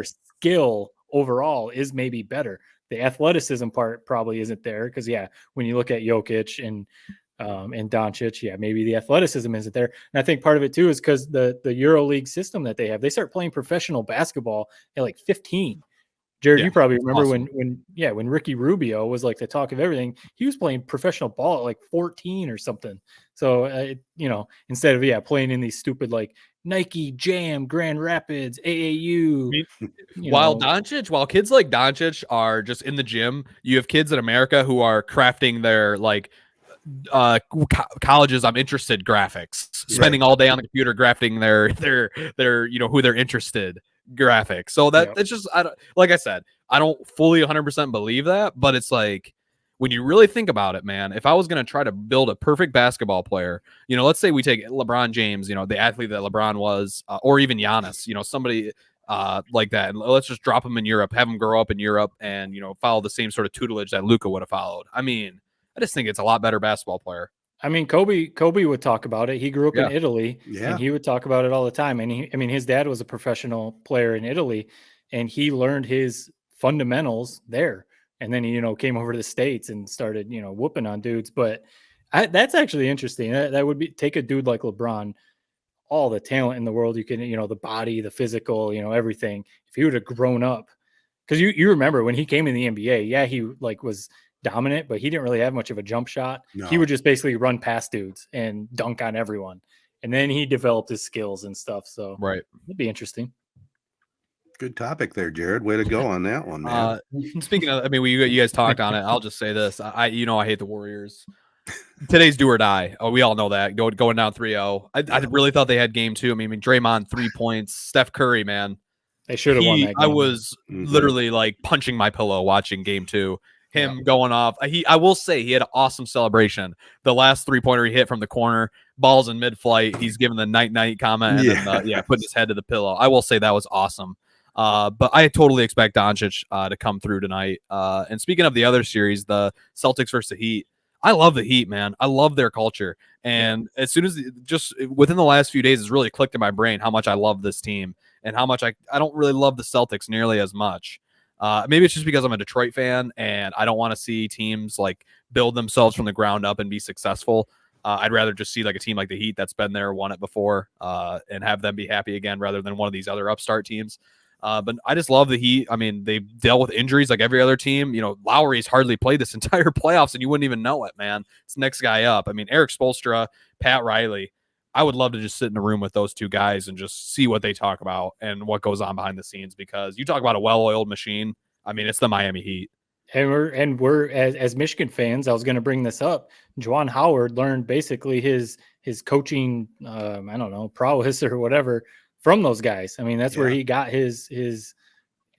skill overall is maybe better. The athleticism part probably isn't there because when you look at Jokic and Doncic, maybe the athleticism isn't there. And I think part of it too is because the EuroLeague system that they have, they start playing professional basketball at like 15. Jared, you probably remember when Ricky Rubio was like the talk of everything, he was playing professional ball at like 14 or something. So, instead of playing in these stupid like Nike Jam, Grand Rapids, AAU. While kids like Doncic are just in the gym, you have kids in America who are crafting their like colleges I'm interested graphics, spending all day on the computer crafting their who they're interested graphics. So that's just, like I said, I don't fully 100% believe that, but it's like when you really think about it, man, if I was going to try to build a perfect basketball player, let's say we take LeBron James, the athlete that LeBron was, or even Giannis, somebody like that, and let's just drop him in Europe, have him grow up in Europe and follow the same sort of tutelage that Luka would have followed. I mean, I just think it's a lot better basketball player. I mean, Kobe would talk about it. He grew up in Italy, and he would talk about it all the time. And his dad was a professional player in Italy, and he learned his fundamentals there. And then he, came over to the States and started, whooping on dudes. But that's actually interesting. That would take a dude like LeBron, all the talent in the world you can, the body, the physical, everything. If he would have grown up Because you remember when he came in the NBA, yeah, he like was dominant, but he didn't really have much of a jump shot. No. He would just basically run past dudes and dunk on everyone. And then he developed his skills and stuff. So Right. it'd be interesting. Good topic there, Jared. Way to go on that one, man. Speaking of, I mean, you guys talked on it. I'll just say this. I hate the Warriors. Today's do or die. Oh, we all know that. Going down 3-0. I really thought they had game 2. I mean, Draymond 3 points. Steph Curry, man. They should have won that game. I was literally like punching my pillow watching game 2. Him going off. I will say he had an awesome celebration. The last 3-pointer he hit from the corner, balls in mid-flight. He's giving the night comment and then, putting his head to the pillow. I will say that was awesome. But I totally expect Doncic to come through tonight. And speaking of the other series, the Celtics versus the Heat, I love the Heat, man. I love their culture. And as soon as just within the last few days, it's really clicked in my brain how much I love this team and how much I don't really love the Celtics nearly as much. Maybe it's just because I'm a Detroit fan and I don't want to see teams like build themselves from the ground up and be successful. I'd rather just see like a team like the Heat that's been there, won it before, and have them be happy again rather than one of these other upstart teams. But I just love the Heat. I mean, they dealt with injuries like every other team. You know, Lowry's hardly played this entire playoffs, and you wouldn't even know it, man. It's the next guy up. I mean, Eric Spoelstra, Pat Riley. I would love to just sit in a room with those two guys and just see what they talk about and what goes on behind the scenes, because you talk about a well-oiled machine. I mean, it's the Miami Heat. And we're as Michigan fans, I was going to bring this up. Juwan Howard learned basically his coaching, I don't know, prowess or whatever from those guys. I mean, that's where he got his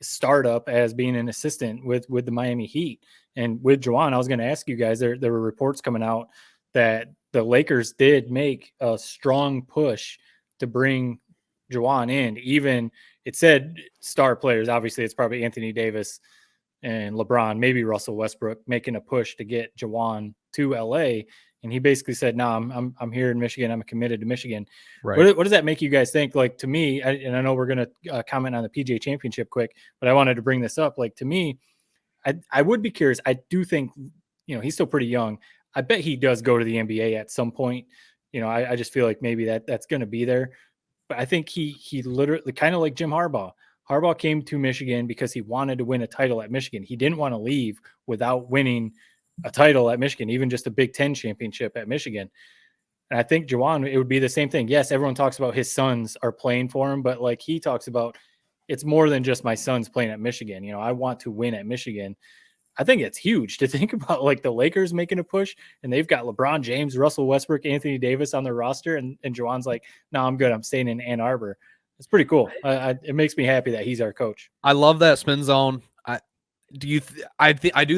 startup as being an assistant with the Miami Heat. And with Juwan, I was going to ask you guys, there were reports coming out that the Lakers did make a strong push to bring Juwan in. Even it said star players. Obviously, it's probably Anthony Davis and LeBron, maybe Russell Westbrook, making a push to get Juwan to LA. And he basically said, "No, I'm here in Michigan. I'm committed to Michigan." Right. What does that make you guys think? Like, to me, and I know we're going to comment on the PGA Championship quick, but I wanted to bring this up. Like, to me, I would be curious. I do think, he's still pretty young. I bet he does go to the NBA at some point. I just feel like maybe that's going to be there. But I think he literally, kind of like Jim Harbaugh. Harbaugh came to Michigan because he wanted to win a title at Michigan. He didn't want to leave without winning a title at Michigan, even just a Big Ten championship at Michigan. And I think Juwan, it would be the same thing. Yes, everyone talks about his sons are playing for him, but like he talks about, it's more than just my sons playing at Michigan. I want to win at Michigan. I think it's huge to think about, like the Lakers making a push and they've got LeBron James, Russell Westbrook, Anthony Davis on their roster. And Juwan's like, no, I'm good. I'm staying in Ann Arbor. It's pretty cool. It makes me happy that he's our coach. I love that spin zone. I do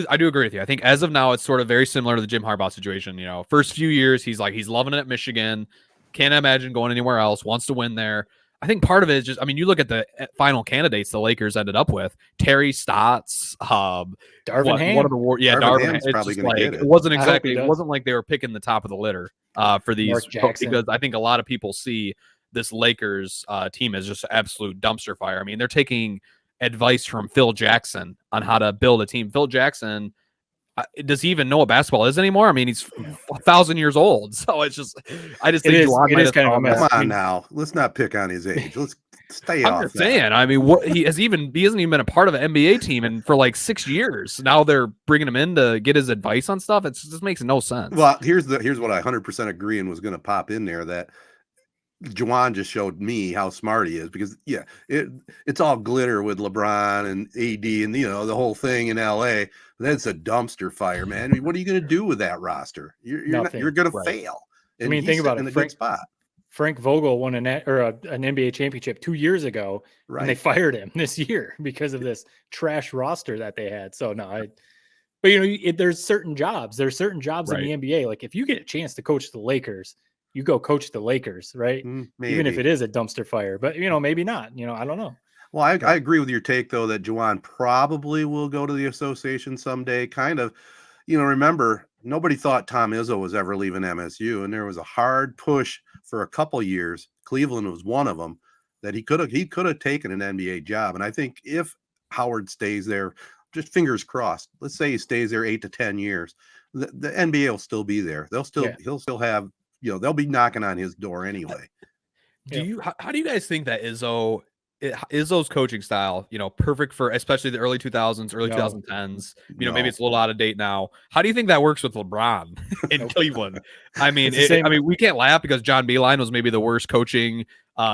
agree with you. I think as of now, it's sort of very similar to the Jim Harbaugh situation. First few years, he's loving it at Michigan. Can't imagine going anywhere else. Wants to win there. I think part of it is just, I mean, you look at the final candidates the Lakers ended up with: Terry Stotts, Darvin Ham. One of the Darvin Ham's probably going to get it. It wasn't exactly. It wasn't like they were picking the top of the litter for these, because I think a lot of people see this Lakers team as just absolute dumpster fire. I mean, they're taking advice from Phil Jackson on how to build a team. Phil Jackson, does he even know what basketball is anymore? I mean, he's 1,000 years old. So it's just, I just think it is kind of a mess. Come on now, let's not pick on his age. Let's stay off. I'm just saying. I mean, he hasn't even been a part of an NBA team and for like 6 years. Now they're bringing him in to get his advice on stuff. It just makes no sense. Well, here's what I 100% agree and was going to pop in there, that Juwan just showed me how smart he is, because it's all glitter with LeBron and AD and the whole thing in LA. That's a dumpster fire, man. I mean, what are you going to do with that roster? You're going to fail. And I mean, think about it. In a good spot. Frank Vogel won an NBA championship 2 years ago, and they fired him this year because of this trash roster that they had. So no, but there's certain jobs. There's certain jobs in the NBA. Like if you get a chance to coach the Lakers, you go coach the Lakers, right? Maybe. Even if it is a dumpster fire, but maybe not. I don't know. Well, I agree with your take, though, that Juwan probably will go to the association someday. Kind of, remember, nobody thought Tom Izzo was ever leaving MSU, and there was a hard push for a couple years. Cleveland was one of them, that he could have taken an NBA job. And I think if Howard stays there, just fingers crossed, let's say he stays there 8 to 10 years, the NBA will still be there. He'll still have, they'll be knocking on his door anyway. How do you guys think that Izzo Izzo's coaching style, perfect for especially the early 2000s, early No. 2010s. Maybe No. it's a little out of date now. How do you think that works with LeBron in Cleveland? I mean, It's the same- we can't laugh because John Beeline was maybe the worst coaching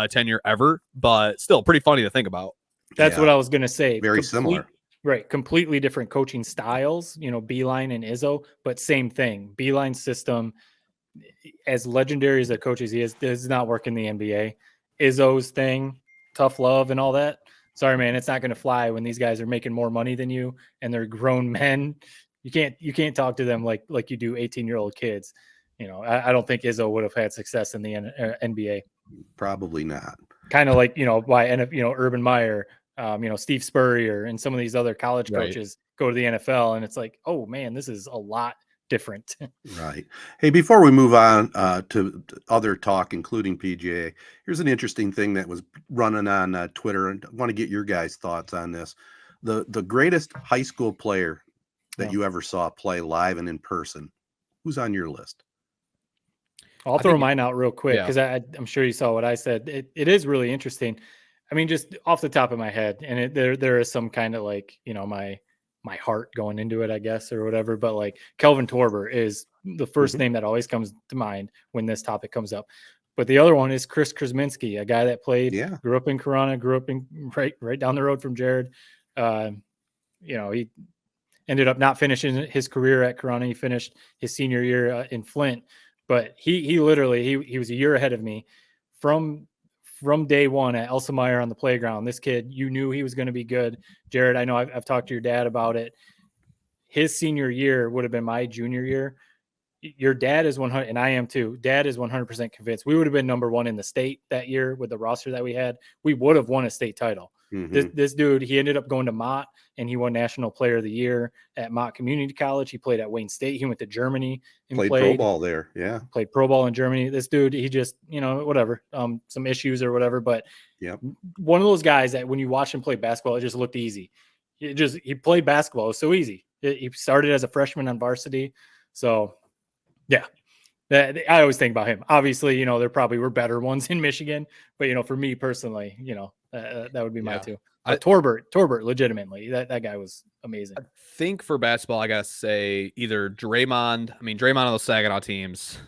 tenure ever, but still pretty funny to think about. That's Yeah. what I was going to say. Very similar. Right. Completely different coaching styles, Beeline and Izzo, but same thing. Beeline's system, as legendary as a coach as he is, does not work in the NBA. Izzo's thing, tough love and all that. Sorry, man, it's not going to fly when these guys are making more money than you and they're grown men. You can't talk to them like you do 18-year-old kids. I don't think Izzo would have had success in the NBA. Probably not. Kind of like, why Urban Meyer, Steve Spurrier and some of these other college Right. coaches go to the NFL and it's like, oh man, this is a lot different. Right. Hey, before we move on to other talk, including PGA, here's an interesting thing that was running on Twitter, and I want to get your guys' thoughts on this. The greatest high school player that you ever saw play live and in person, who's on your list? I'll throw mine out real quick because I'm sure you saw what I said. It is really interesting. I mean, just off the top of my head, and there is some kind of like, my heart going into it, I guess, or whatever. But like Kelvin Torber is the first name that always comes to mind when this topic comes up. But the other one is Chris Krasminski, a guy that played, grew up in Corona, grew up in right down the road from Jared. He ended up not finishing his career at Corona. He finished his senior year in Flint, but he literally he was a year ahead of me from day one at Elsa Meyer on the playground. This kid, you knew he was going to be good. Jared, I know I've talked to your dad about it. His senior year would have been my junior year. Your dad is 100, and I am too. Dad is 100% convinced we would have been number one in the state that year with the roster that we had. We would have won a state title. Mm-hmm. This dude, he ended up going to Mott, and he won National Player of the Year at Mott Community College. He played at Wayne State. He went to Germany and played pro ball there. Yeah, played pro ball in Germany. This dude, he just, whatever, some issues or whatever. But one of those guys that when you watch him play basketball, it just looked easy. He played basketball. It was so easy. He started as a freshman on varsity. So, yeah. I always think about him. Obviously, there probably were better ones in Michigan, but for me personally, that would be my two. Torbert, legitimately, that guy was amazing. I think for basketball, I gotta say either Draymond. I mean, Draymond on those Saginaw teams.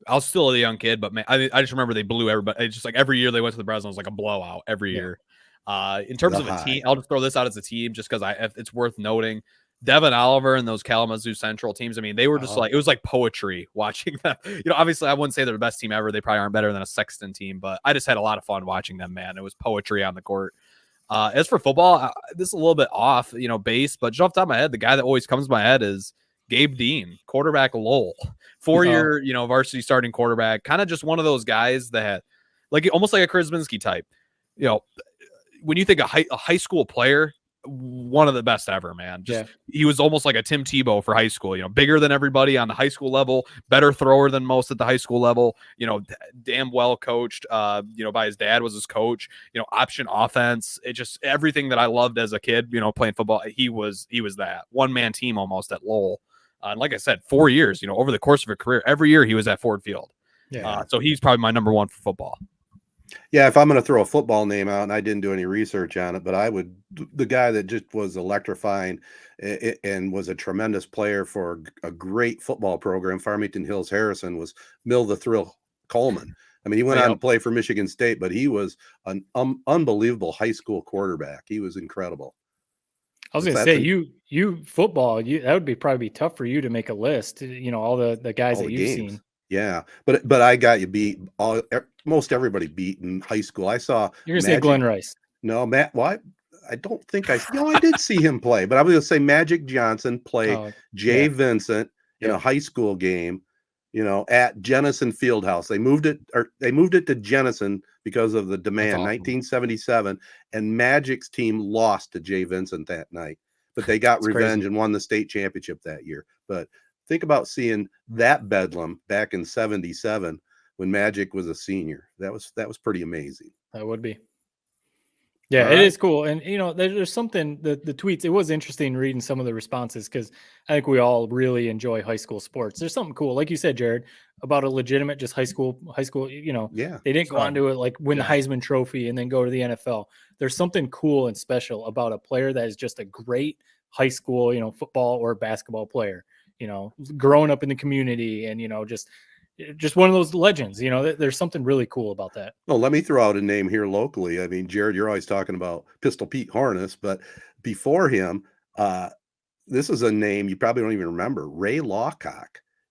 I was still a young kid, but man, I just remember they blew everybody. It's just like every year they went to the Breslin, it was like a blowout every year. In terms of a team, I'll just throw this out as a team just because it's worth noting. Devin Oliver and those Kalamazoo Central teams, I mean, they were just like, it was like poetry watching them. Obviously, I wouldn't say they're the best team ever. They probably aren't better than a Sexton team, but I just had a lot of fun watching them, man. It was poetry on the court. As for football, this is a little bit off, base, but just off the top of my head, the guy that always comes to my head is Gabe Dean, quarterback Lowell. 4-year, varsity starting quarterback, kind of just one of those guys that, like, almost like a Krasminski type. When you think a high school player, one of the best ever, man. He was almost like a Tim Tebow for high school, bigger than everybody on the high school level, better thrower than most at the high school level, damn well coached, by his dad was his coach, option offense. It just everything that I loved as a kid, playing football. He was that one-man team almost at Lowell. And like I said, 4 years, over the course of a career, every year he was at Ford Field. So he's probably my number one for football. Yeah, if I'm going to throw a football name out, and I didn't do any research on it, but the guy that just was electrifying and was a tremendous player for a great football program, Farmington Hills Harrison, was Mill the Thrill Coleman. I mean, he went on to play for Michigan State, but he was an unbelievable high school quarterback. He was incredible. I was going to say, you football, that would probably be tough for you to make a list, all the guys that you've seen. Yeah, but I got you beat. Most everybody beat in high school. I saw. You're gonna say Glenn Rice? No, Matt. Why? I don't think I. I did see him play, but I was gonna say Magic Johnson play Jay Vincent in a high school game. At Jennison Fieldhouse. They moved it to Jennison because of the demand. 1977, and Magic's team lost to Jay Vincent that night, but they got revenge and won the state championship that year. But think about seeing that bedlam back in 77 when Magic was a senior. That was pretty amazing. That would be. Yeah, All it right. is cool. And, there's something, the tweets, it was interesting reading some of the responses because I think we all really enjoy high school sports. There's something cool, like you said, Jared, about a legitimate just high school, Yeah. they didn't go on to it like win the Yeah. Heisman Trophy and then go to the NFL. There's something cool and special about a player that is just a great high school, football or basketball player, growing up in the community and, just one of those legends, there's something really cool about that. Well, let me throw out a name here locally. I mean, Jared, you're always talking about Pistol Pete Harness, but before him, uh, this is a name you probably don't even remember. Ray Lawcock.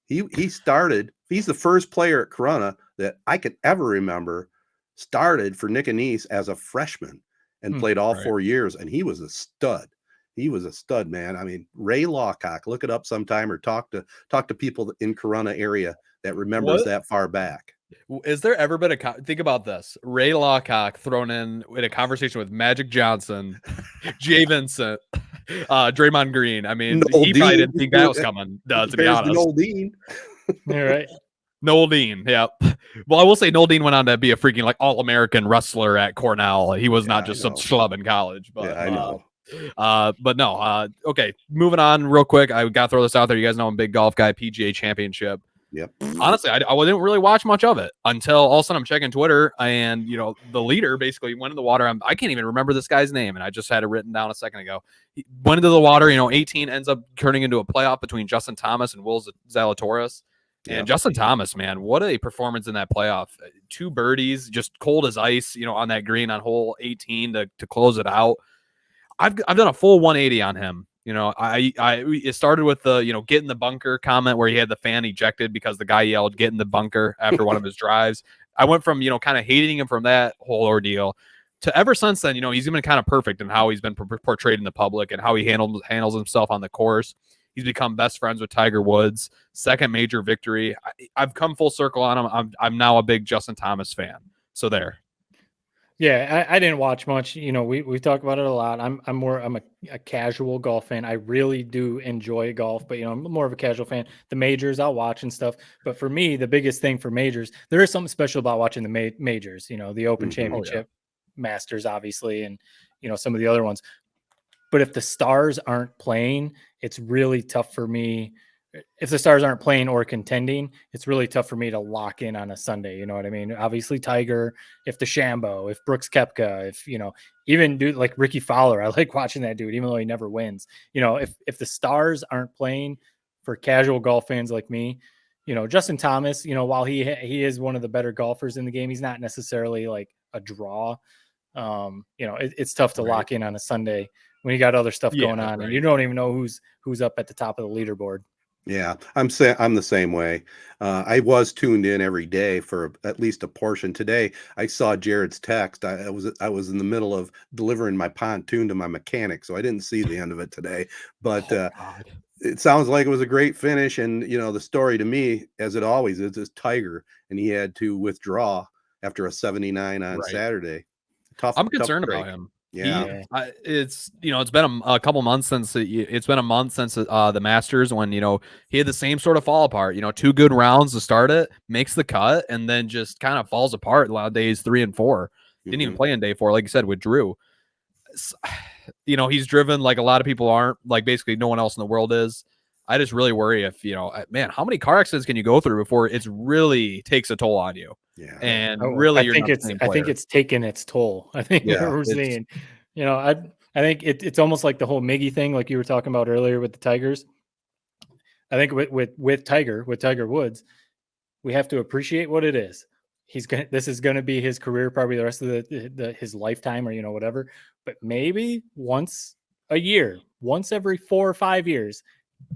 He started. He's the first player at Corunna that I could ever remember started for Nick Anise as a freshman and played all right. 4 years, and he was a stud. He was a stud, man. I mean, Ray Lawcock. Look it up sometime or talk to people in Corunna area that remembers What? that far back. Is there ever been think about this? Ray Lawcock thrown in a conversation with Magic Johnson, Jay Vincent, Draymond Green. I mean, Noel he probably Dean. didn't think that was coming, to be Compares to honest. Noel Dean. Yeah, right. Noel Dean, yeah. Well, I will say Noel Dean went on to be a freaking like all-American wrestler at Cornell. He was not just some schlub in college, but Yeah, I know. but no, okay. Moving on real quick. I got to throw this out there. You guys know I'm a big golf guy, PGA Championship. Yep. Honestly, I didn't really watch much of it until all of a sudden I'm checking Twitter and the leader basically went in the water. I can't even remember this guy's name, and I just had it written down a second ago. He went into the water. 18 ends up turning into a playoff between Justin Thomas and Will Zalatoris. And Yep. Justin Thomas, man, what a performance in that playoff! 2 birdies, just cold as ice. On that green on hole 18 to close it out. I've done a full 180 on him. It started with the get in the bunker comment where he had the fan ejected because the guy yelled "get in the bunker" after one of his drives. I went from kind of hating him from that whole ordeal to ever since then. He's been kind of perfect in how he's been portrayed in the public and how he handles himself on the course. He's become best friends with Tiger Woods. Second major victory. I've come full circle on him. I'm now a big Justin Thomas fan. So there. Yeah, I didn't watch much. We talk about it a lot. I'm a casual golf fan. I really do enjoy golf, but I'm more of a casual fan. The majors I'll watch and stuff. But for me, the biggest thing for majors, there is something special about watching the majors. The Open Championship, Masters, obviously, and some of the other ones. But if the stars aren't playing, it's really tough for me. If the stars aren't playing or contending, it's really tough for me to lock in on a Sunday. You know what I mean? Obviously Tiger, if DeChambeau, if Brooks Koepka, if, even dude like Ricky Fowler, I like watching that dude, even though he never wins. If the stars aren't playing for casual golf fans like me, Justin Thomas, while he is one of the better golfers in the game, he's not necessarily like a draw. It's tough to lock in on a Sunday when you got other stuff going on and you don't even know who's up at the top of the leaderboard. Yeah, I'm the same way. I was tuned in every day for at least a portion. Today, I saw Jared's text. I was in the middle of delivering my pontoon to my mechanic, so I didn't see the end of it today. But it sounds like it was a great finish. And the story to me, as it always is Tiger, and he had to withdraw after a 79 on Saturday. Tough. I'm concerned about him. Yeah, it's been a couple months since the Masters when he had the same sort of fall apart. 2 good rounds to start it, makes the cut, and then just kind of falls apart a lot of days 3 and 4. Didn't even play in day 4, like you said, with Drew. He's driven like a lot of people aren't, like basically no one else in the world is. I just really worry if man, how many car accidents can you go through before it's really takes a toll on you? Yeah, and really, I think it's taken its toll. I think we're seeing. I think it's almost like the whole Miggy thing, like you were talking about earlier with the Tigers. I think with Tiger Woods, we have to appreciate what it is. This is going to be his career, probably the rest of his lifetime, or whatever. But maybe once a year, once every 4 or 5 years,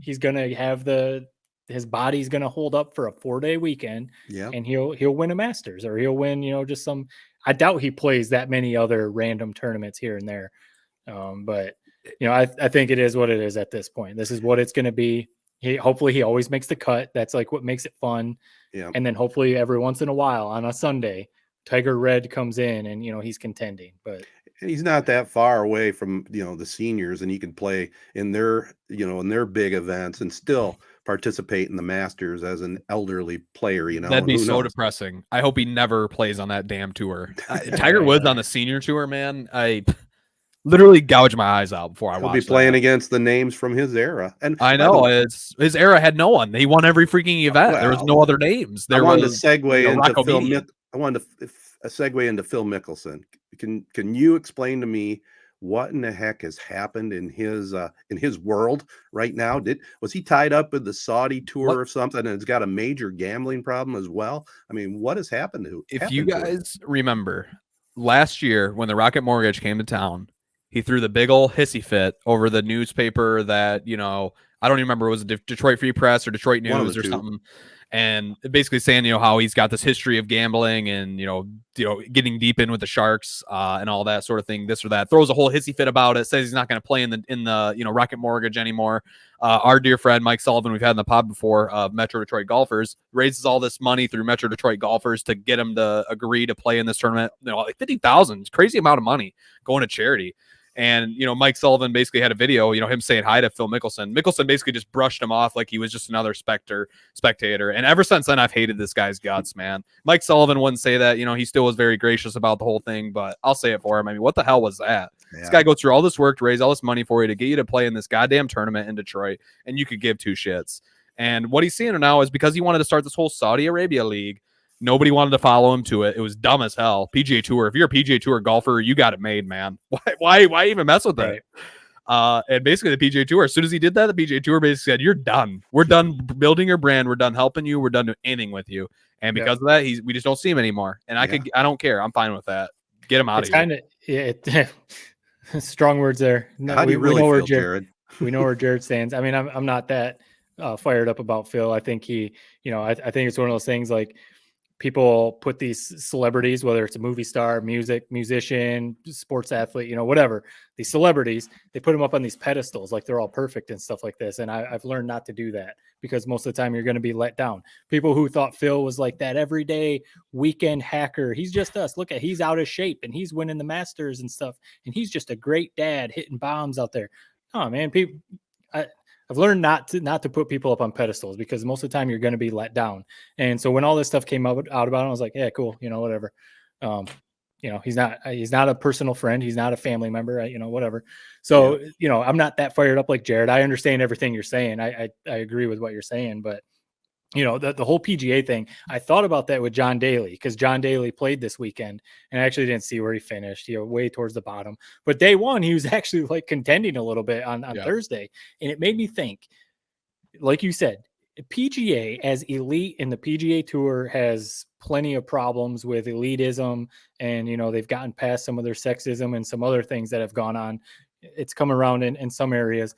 he's going to have his body's going to hold up for a 4-day weekend, and he'll win a Masters, or he'll win, just some. I doubt he plays that many other random tournaments here and there, but I think it is what it is at this point. This is what it's going to be. Hopefully he always makes the cut. That's like what makes it fun. Yeah, and then hopefully every once in a while on a Sunday, Tiger Red comes in and he's contending, but. And he's not that far away from the seniors, and he can play in their in their big events and still participate in the Masters as an elderly player. You know, That'd be who so knows? depressing. I hope he never plays on that damn tour. Tiger Woods on the senior tour, man. I literally gouge my eyes out before I He'll watch be playing that. against the names from his era. And I by the know way, it's his era had no one. He won every freaking event. There was Well, no other names. I There wanted to was segue you know, into Rocco Beanie. I wanted to segue into Phil Mickelson. Can you explain to me what in the heck has happened in his world right now? Was he tied up with the Saudi tour or something, and has got a major gambling problem as well? I mean, what has happened to? If you guys remember last year when the Rocket Mortgage came to town, he threw the big old hissy fit over the newspaper that, you know, I don't even remember, it was Detroit Free Press or Detroit News or something. And basically saying, you know, how he's got this history of gambling and, you know, getting deep in with the Sharks and all that sort of thing, this or that. Throws a whole hissy fit about it, says he's not going to play in the you know, Rocket Mortgage anymore. Our dear friend Mike Sullivan, we've had in the pod before, Metro Detroit Golfers, raises all this money through Metro Detroit Golfers to get him to agree to play in this tournament. You know, like $50,000, crazy amount of money going to charity. And, you know, Mike Sullivan basically had a video, you know, him saying hi to Phil Mickelson. Mickelson basically just brushed him off like he was just another spectator. And ever since then, I've hated this guy's guts, man. Mike Sullivan wouldn't say that. You know, he still was very gracious about the whole thing, but I'll say it for him. I mean, what the hell was that? Yeah. This guy goes through all this work to raise all this money for you to get you to play in this goddamn tournament in Detroit, and you could give two shits. And what he's seeing now is because he wanted to start this whole Saudi Arabia league, nobody wanted to follow him to it. It was dumb as hell. PGA Tour. If you're a PGA Tour golfer, you got it made, man. Why even mess with it? Right. And basically the PGA Tour, as soon as he did that, the PGA Tour basically said, "You're done. We're done building your brand. We're done helping you. We're done doing anything with you." And because of that, we just don't see him anymore. And I don't care. I'm fine with that. Get him out of here. It's kind of strong words there. No, How do you really feel, Jared? We know where Jared stands. I mean, I'm not that fired up about Phil. I think I think it's one of those things like, people put these celebrities, whether it's a movie star, musician, sports athlete, you know, whatever, these celebrities, they put them up on these pedestals like they're all perfect and stuff like this. And I've learned not to do that, because most of the time you're going to be let down. People who thought Phil was like that everyday weekend hacker, he's just us. Look at, he's out of shape and he's winning the Masters and stuff, and he's just a great dad hitting bombs out there. Oh man, people, I've learned not to put people up on pedestals, because most of the time you're going to be let down. And so when all this stuff came out about him, I was like, yeah, cool. You know, whatever. You know, he's not a personal friend. He's not a family member, you know, whatever. So, you know, I'm not that fired up like Jared. I understand everything you're saying. I agree with what you're saying, but you know, the whole PGA thing, I thought about that with John Daly, because John Daly played this weekend, and I actually didn't see where he finished, you know, way towards the bottom. But day one, he was actually like contending a little bit on Thursday. And it made me think, like you said, PGA as elite, and the PGA Tour has plenty of problems with elitism. And, you know, they've gotten past some of their sexism and some other things that have gone on. It's come around in some areas.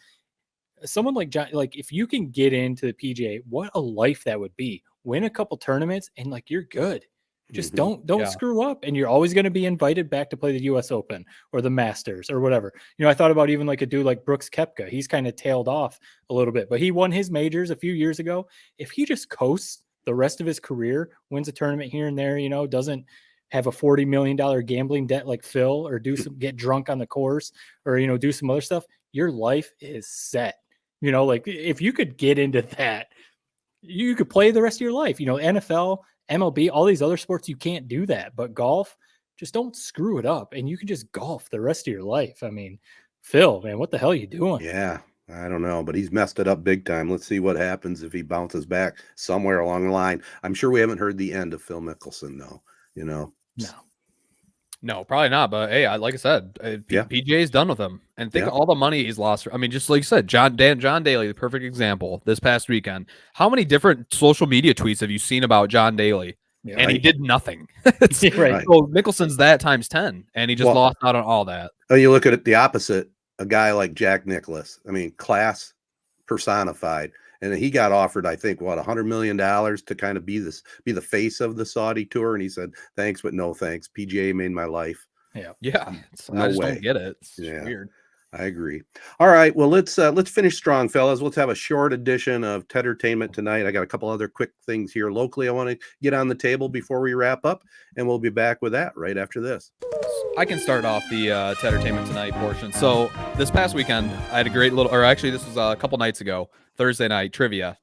Someone like John, like if you can get into the PGA, what a life that would be. Win a couple tournaments and like you're good. Just don't screw up, and you're always going to be invited back to play the US Open or the Masters or whatever. You know, I thought about even like a dude like Brooks Koepka. He's kind of tailed off a little bit, but he won his majors a few years ago. If he just coasts the rest of his career, wins a tournament here and there, you know, doesn't have a $40 million gambling debt like Phil, or get drunk on the course, or, you know, do some other stuff, your life is set. You know, like if you could get into that, you could play the rest of your life. You know, NFL, MLB, all these other sports, you can't do that. But golf, just don't screw it up, and you can just golf the rest of your life. I mean, Phil, man, what the hell are you doing? Yeah, I don't know, but he's messed it up big time. Let's see what happens if he bounces back somewhere along the line. I'm sure we haven't heard the end of Phil Mickelson, though. You know, No, probably not. But hey, like I said, PGA's done with him, and think of all the money he's lost. I mean, just like you said, John Daly, the perfect example. This past weekend, how many different social media tweets have you seen about John Daly? Yeah, and he did nothing. Right. So Mickelson's that times 10, and he just lost out on all that. Oh, you look at it the opposite. A guy like Jack Nicklaus. I mean, class personified. And he got offered, I think, $100 million to kind of be the face of the Saudi tour. And he said, thanks, but no thanks. PGA made my life. Yeah. No I just way. don't get it. It's weird. I agree. All right. Well, let's finish strong, fellas. Let's have a short edition of Tedtertainment tonight. I got a couple other quick things here locally I want to get on the table before we wrap up, and we'll be back with that right after this. I can start off the Tedtertainment tonight portion. So this past weekend, I had a great little, or actually this was a couple nights ago, Thursday night trivia.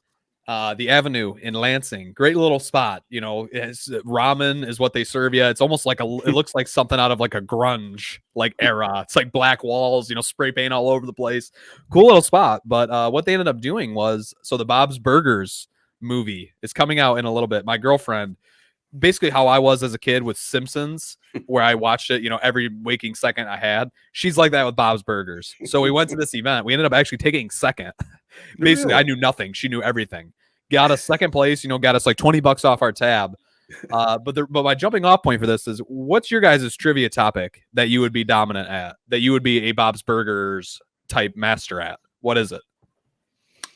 The Avenue in Lansing, great little spot. You know, it's ramen is what they serve you. It's almost like it looks like something out of like a grunge like era. It's like black walls, you know, spray paint all over the place. Cool little spot. But what they ended up doing was, so the Bob's Burgers movie is coming out in a little bit. My girlfriend, basically how I was as a kid with Simpsons, where I watched it, you know, every waking second I had. She's like that with Bob's Burgers. So we went to this event. We ended up actually taking second. Basically, I Really? knew nothing. She knew everything. Got us second place, you know, got us like $20 off our tab. But my jumping off point for this is, what's your guys' trivia topic that you would be dominant at, that you would be a Bob's Burgers type master at? What is it?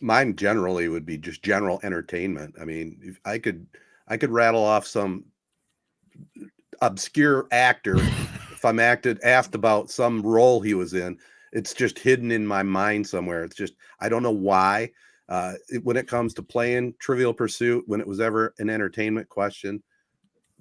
Mine generally would be just general entertainment. I mean, if I could rattle off some obscure actor if I'm asked about some role he was in. It's just hidden in my mind somewhere. It's just, I don't know why. When it comes to playing Trivial Pursuit, when it was ever an entertainment question,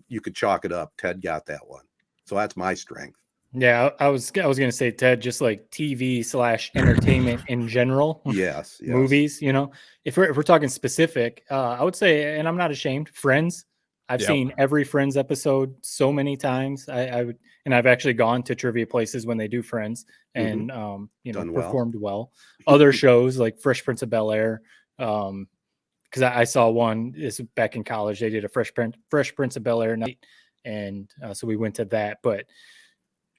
you could chalk it up. Ted got that one. So that's my strength. Yeah, I was gonna say, Ted, just like TV/entertainment in general. Yes. Movies, you know, if we're talking specific, I would say, and I'm not ashamed, Friends. I've seen every Friends episode so many times. I would, and I've actually gone to trivia places when they do Friends, and you know, Done well. performed well. Other shows like Fresh Prince of Bel-Air, because I saw one is back in college. They did a Fresh Prince of Bel-Air night, and so we went to that. But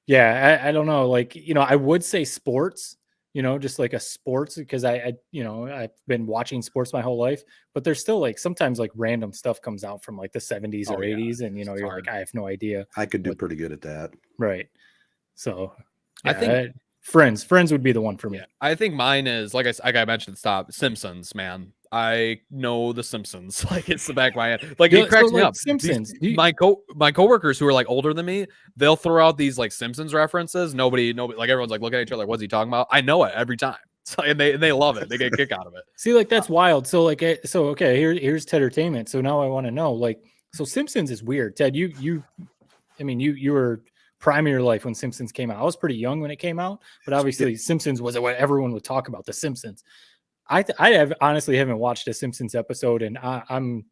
yeah, I don't know, like, you know, I would say sports. You know, just like a sports, because I you know, I've been watching sports my whole life, but there's still like sometimes like random stuff comes out from like the 70s or 80s, and you know, you're like, I have no idea. I could do pretty good at that. Right. So I think Friends would be the one for me. Yeah, I think mine is, like I mentioned at the top, Simpsons, man. I know the Simpsons. Like, it's the back of my head. Like, it cracks me up. Simpsons. My coworkers who are like older than me, they'll throw out these like Simpsons references. Nobody, like, everyone's like looking at each other like, what's he talking about? I know it every time. So, and they love it. They get a kick out of it. See, like, that's wild. So like, okay, here's Tedtertainment. So now I want to know, like, so Simpsons is weird. Ted, you were prime of your life when Simpsons came out. I was pretty young when it came out, but obviously Simpsons was what everyone would talk about, the Simpsons. I honestly haven't watched a Simpsons episode, and I'm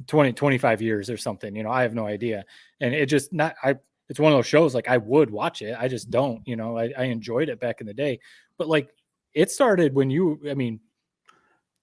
25 years or something. You know, I have no idea. And it just it's one of those shows, like, I would watch it. I just don't, you know, I enjoyed it back in the day, but like, it started when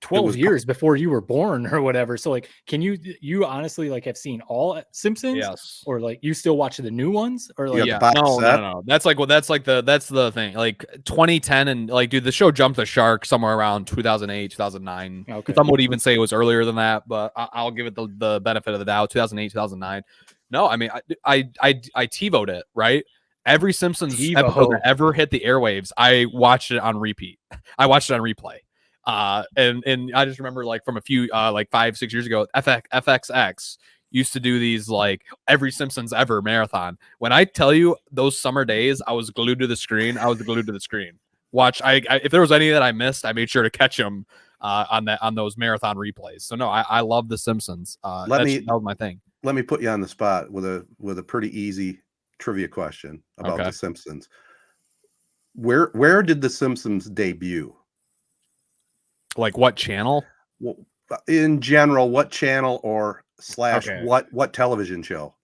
12 years before you were born or whatever. So like, can you honestly like have seen all Simpsons? Yes. Or like, you still watch the new ones? Or like, no. That's the thing. Like 2010, and like, dude, the show jumped the shark somewhere around 2008, 2009. Okay. Some would even say it was earlier than that, but I'll give it the benefit of the doubt. 2008, 2009. No, I mean, I TiVo'd it, right? Every Simpsons episode that ever hit the airwaves, I watched it on repeat. I watched it on replay. And I just remember, like, from a few like 5-6 years ago, FXX used to do these like every Simpsons ever marathon. When I tell you, those summer days, I was glued to the screen. Watch, if there was any that I missed, I made sure to catch them on those marathon replays. So no, I love the Simpsons. That was my thing. Let me put you on the spot with a pretty easy trivia question about the Simpsons. Where did the Simpsons debut? Like, what channel? Well, in general, what channel or what television show?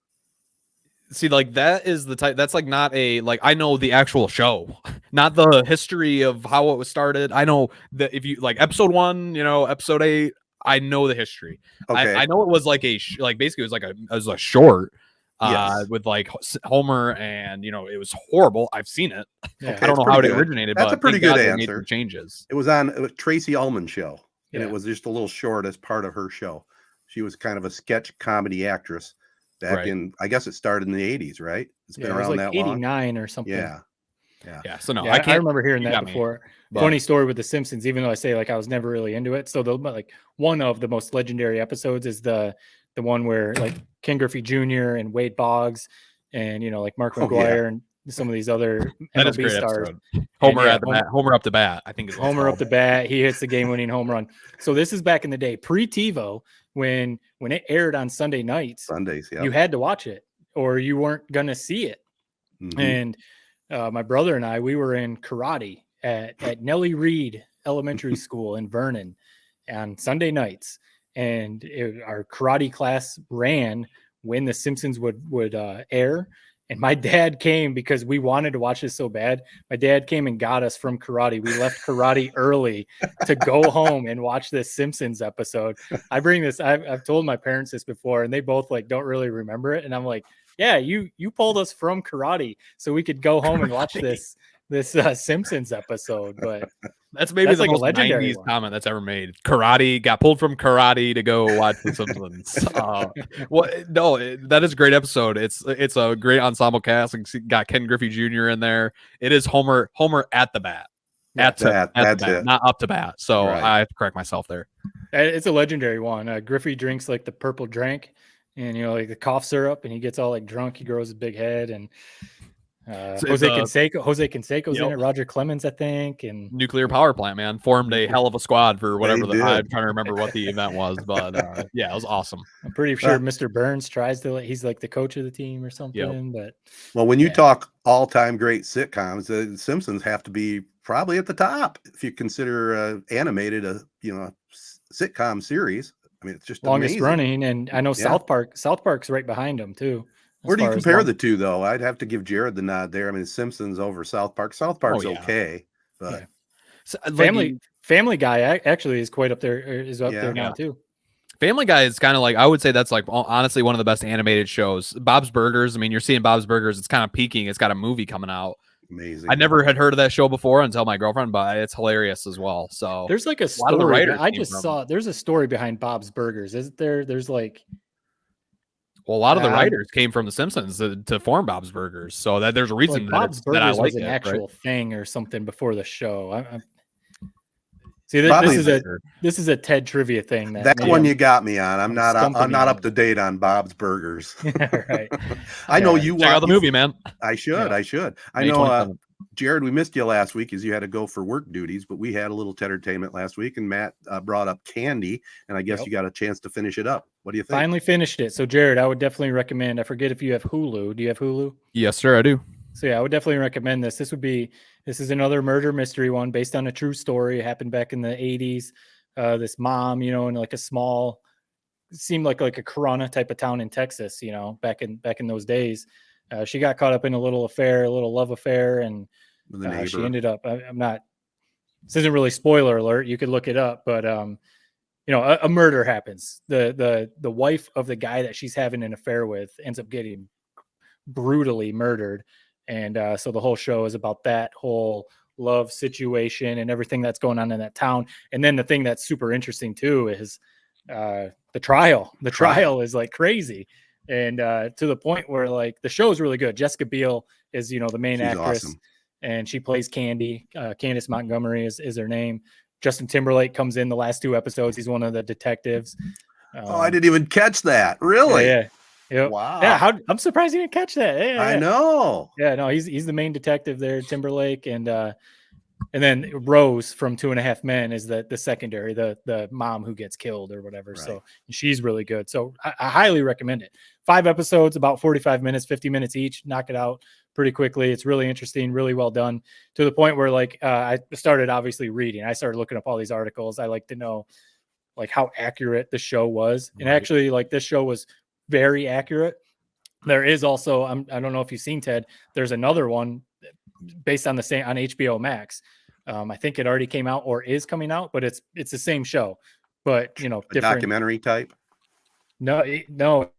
See, like, that is the type. That's like not a, like, I know the actual show, not the history of how it was started. I know that if you like episode 1, you know, episode 8, I know the history. Okay. I know it was like basically it was a short with like Homer, and you know, it was horrible. I've seen it. Yeah. I don't know how it originated. That's but a pretty good answer. Some changes. It was on Tracy Ullman's show, and it was just a little short as part of her show. She was kind of a sketch comedy actress back in, I guess it started in the 80s, right? It's been around like that long. 89 or something. Yeah. So no, I remember hearing that before. Funny story with the Simpsons, even though I say like I was never really into it. So like one of the most legendary episodes is the one where like Ken Griffey Jr. and Wade Boggs and, you know, like Mark McGuire and some of these other MLB stars. Homer up the bat, I think. Homer up the bat. He hits the game-winning home run. So this is back in the day, pre-TiVo, when it aired on Sunday nights. Sundays, you had to watch it, or you weren't gonna see it. Mm-hmm. And my brother and I, we were in karate at Nellie Reed Elementary School in Vernon, on Sunday nights, and our karate class ran when the Simpsons would air. And my dad came because we wanted to watch this so bad. My dad came and got us from karate. We left karate early to go home and watch this Simpsons episode. I bring this. I've told my parents this before, and they both like don't really remember it. And I'm like, yeah, you pulled us from karate so we could go home and watch this Simpsons episode. But that's maybe that's the like a most legendary 90s one. comment that's ever made. Karate got pulled from karate to go watch the Simpsons. That is a great episode. It's a great ensemble cast. And got Ken Griffey Jr. in there. It is Homer at the bat. At the bat, not up to bat. So Right. I have to correct myself there. It's a legendary one. Griffey drinks like the purple drink, and like the cough syrup, and he gets all like drunk. He grows a big head, and Jose Canseco's in it. Roger Clemens, I think, and nuclear power plant, man, formed a hell of a squad for whatever They did. I'm trying to remember what the event was, but yeah, it was awesome. I'm pretty sure Mr. Burns tries to. He's like the coach of the team or something. But well, when you talk all-time great sitcoms, the Simpsons have to be probably at the top if you consider animated sitcom series. I mean, it's just longest amazing. running, and I know South Park's right behind them too. Where do you compare the two, though? I'd have to give Jared the nod there. I mean, Simpsons over South Park. South Park's okay, but Family Guy actually is quite up there. Is up there now too. Family Guy is kind of like, I would say that's like honestly one of the best animated shows. Bob's Burgers. I mean, you're seeing Bob's Burgers. It's kind of peaking. It's got a movie coming out. Amazing. I never had heard of that show before until my girlfriend, but it's hilarious as well. So there's like a story. There's a story behind Bob's Burgers, isn't there? There's like. Well, a lot of the writers came from The Simpsons to form Bob's Burgers, so that there's a reason Bob's Burgers that I like was an actual thing or something before the show. See, this is a TED trivia thing. That one you got me on. I'm not up to date on Bob's Burgers. Right. I know you check out the movie, man. I should. I know. Jared, we missed you last week as you had to go for work duties, but we had a little entertainment last week, and Matt brought up Candy, and I guess you got a chance to finish it up. What do you think? Finally finished it. So, Jared, I would definitely recommend. I forget if you have Hulu. Do you have Hulu? Yes, sir, I do. So, yeah, I would definitely recommend this. This is another murder mystery one based on a true story. It happened back in the 80s. This mom, in like a small, seemed like a Corona type of town in Texas, back in those days. She got caught up in a little love affair, and she ended up. I'm not. This isn't really spoiler alert. You could look it up, but a murder happens. The wife of the guy that she's having an affair with ends up getting brutally murdered, and so the whole show is about that whole love situation and everything that's going on in that town. And then the thing that's super interesting too is the trial. The trial is like crazy. And to the point where like the show is really good. Jessica Biel is, the main actress, awesome. And she plays Candy. Candace Montgomery is her name. Justin Timberlake comes in the last 2 episodes. He's one of the detectives. I didn't even catch that. Really? Yeah. Yep. Wow. Yeah. I'm surprised you didn't catch that. Yeah, I know. Yeah. No, he's the main detective there, Timberlake, and then Rose from 2.5 Men is the secondary, the mom who gets killed or whatever. Right. So she's really good. So I highly recommend it. 5 episodes, about 45 minutes, 50 minutes each. Knock it out pretty quickly. It's really interesting, really well done, to the point where like I started obviously reading. I started looking up all these articles. I like to know like how accurate the show was. Right. And actually like this show was very accurate. There is also, I don't know if you've seen, Ted, there's another one based on the same on HBO Max. I think it already came out or is coming out, but it's the same show, but different documentary type. No, it's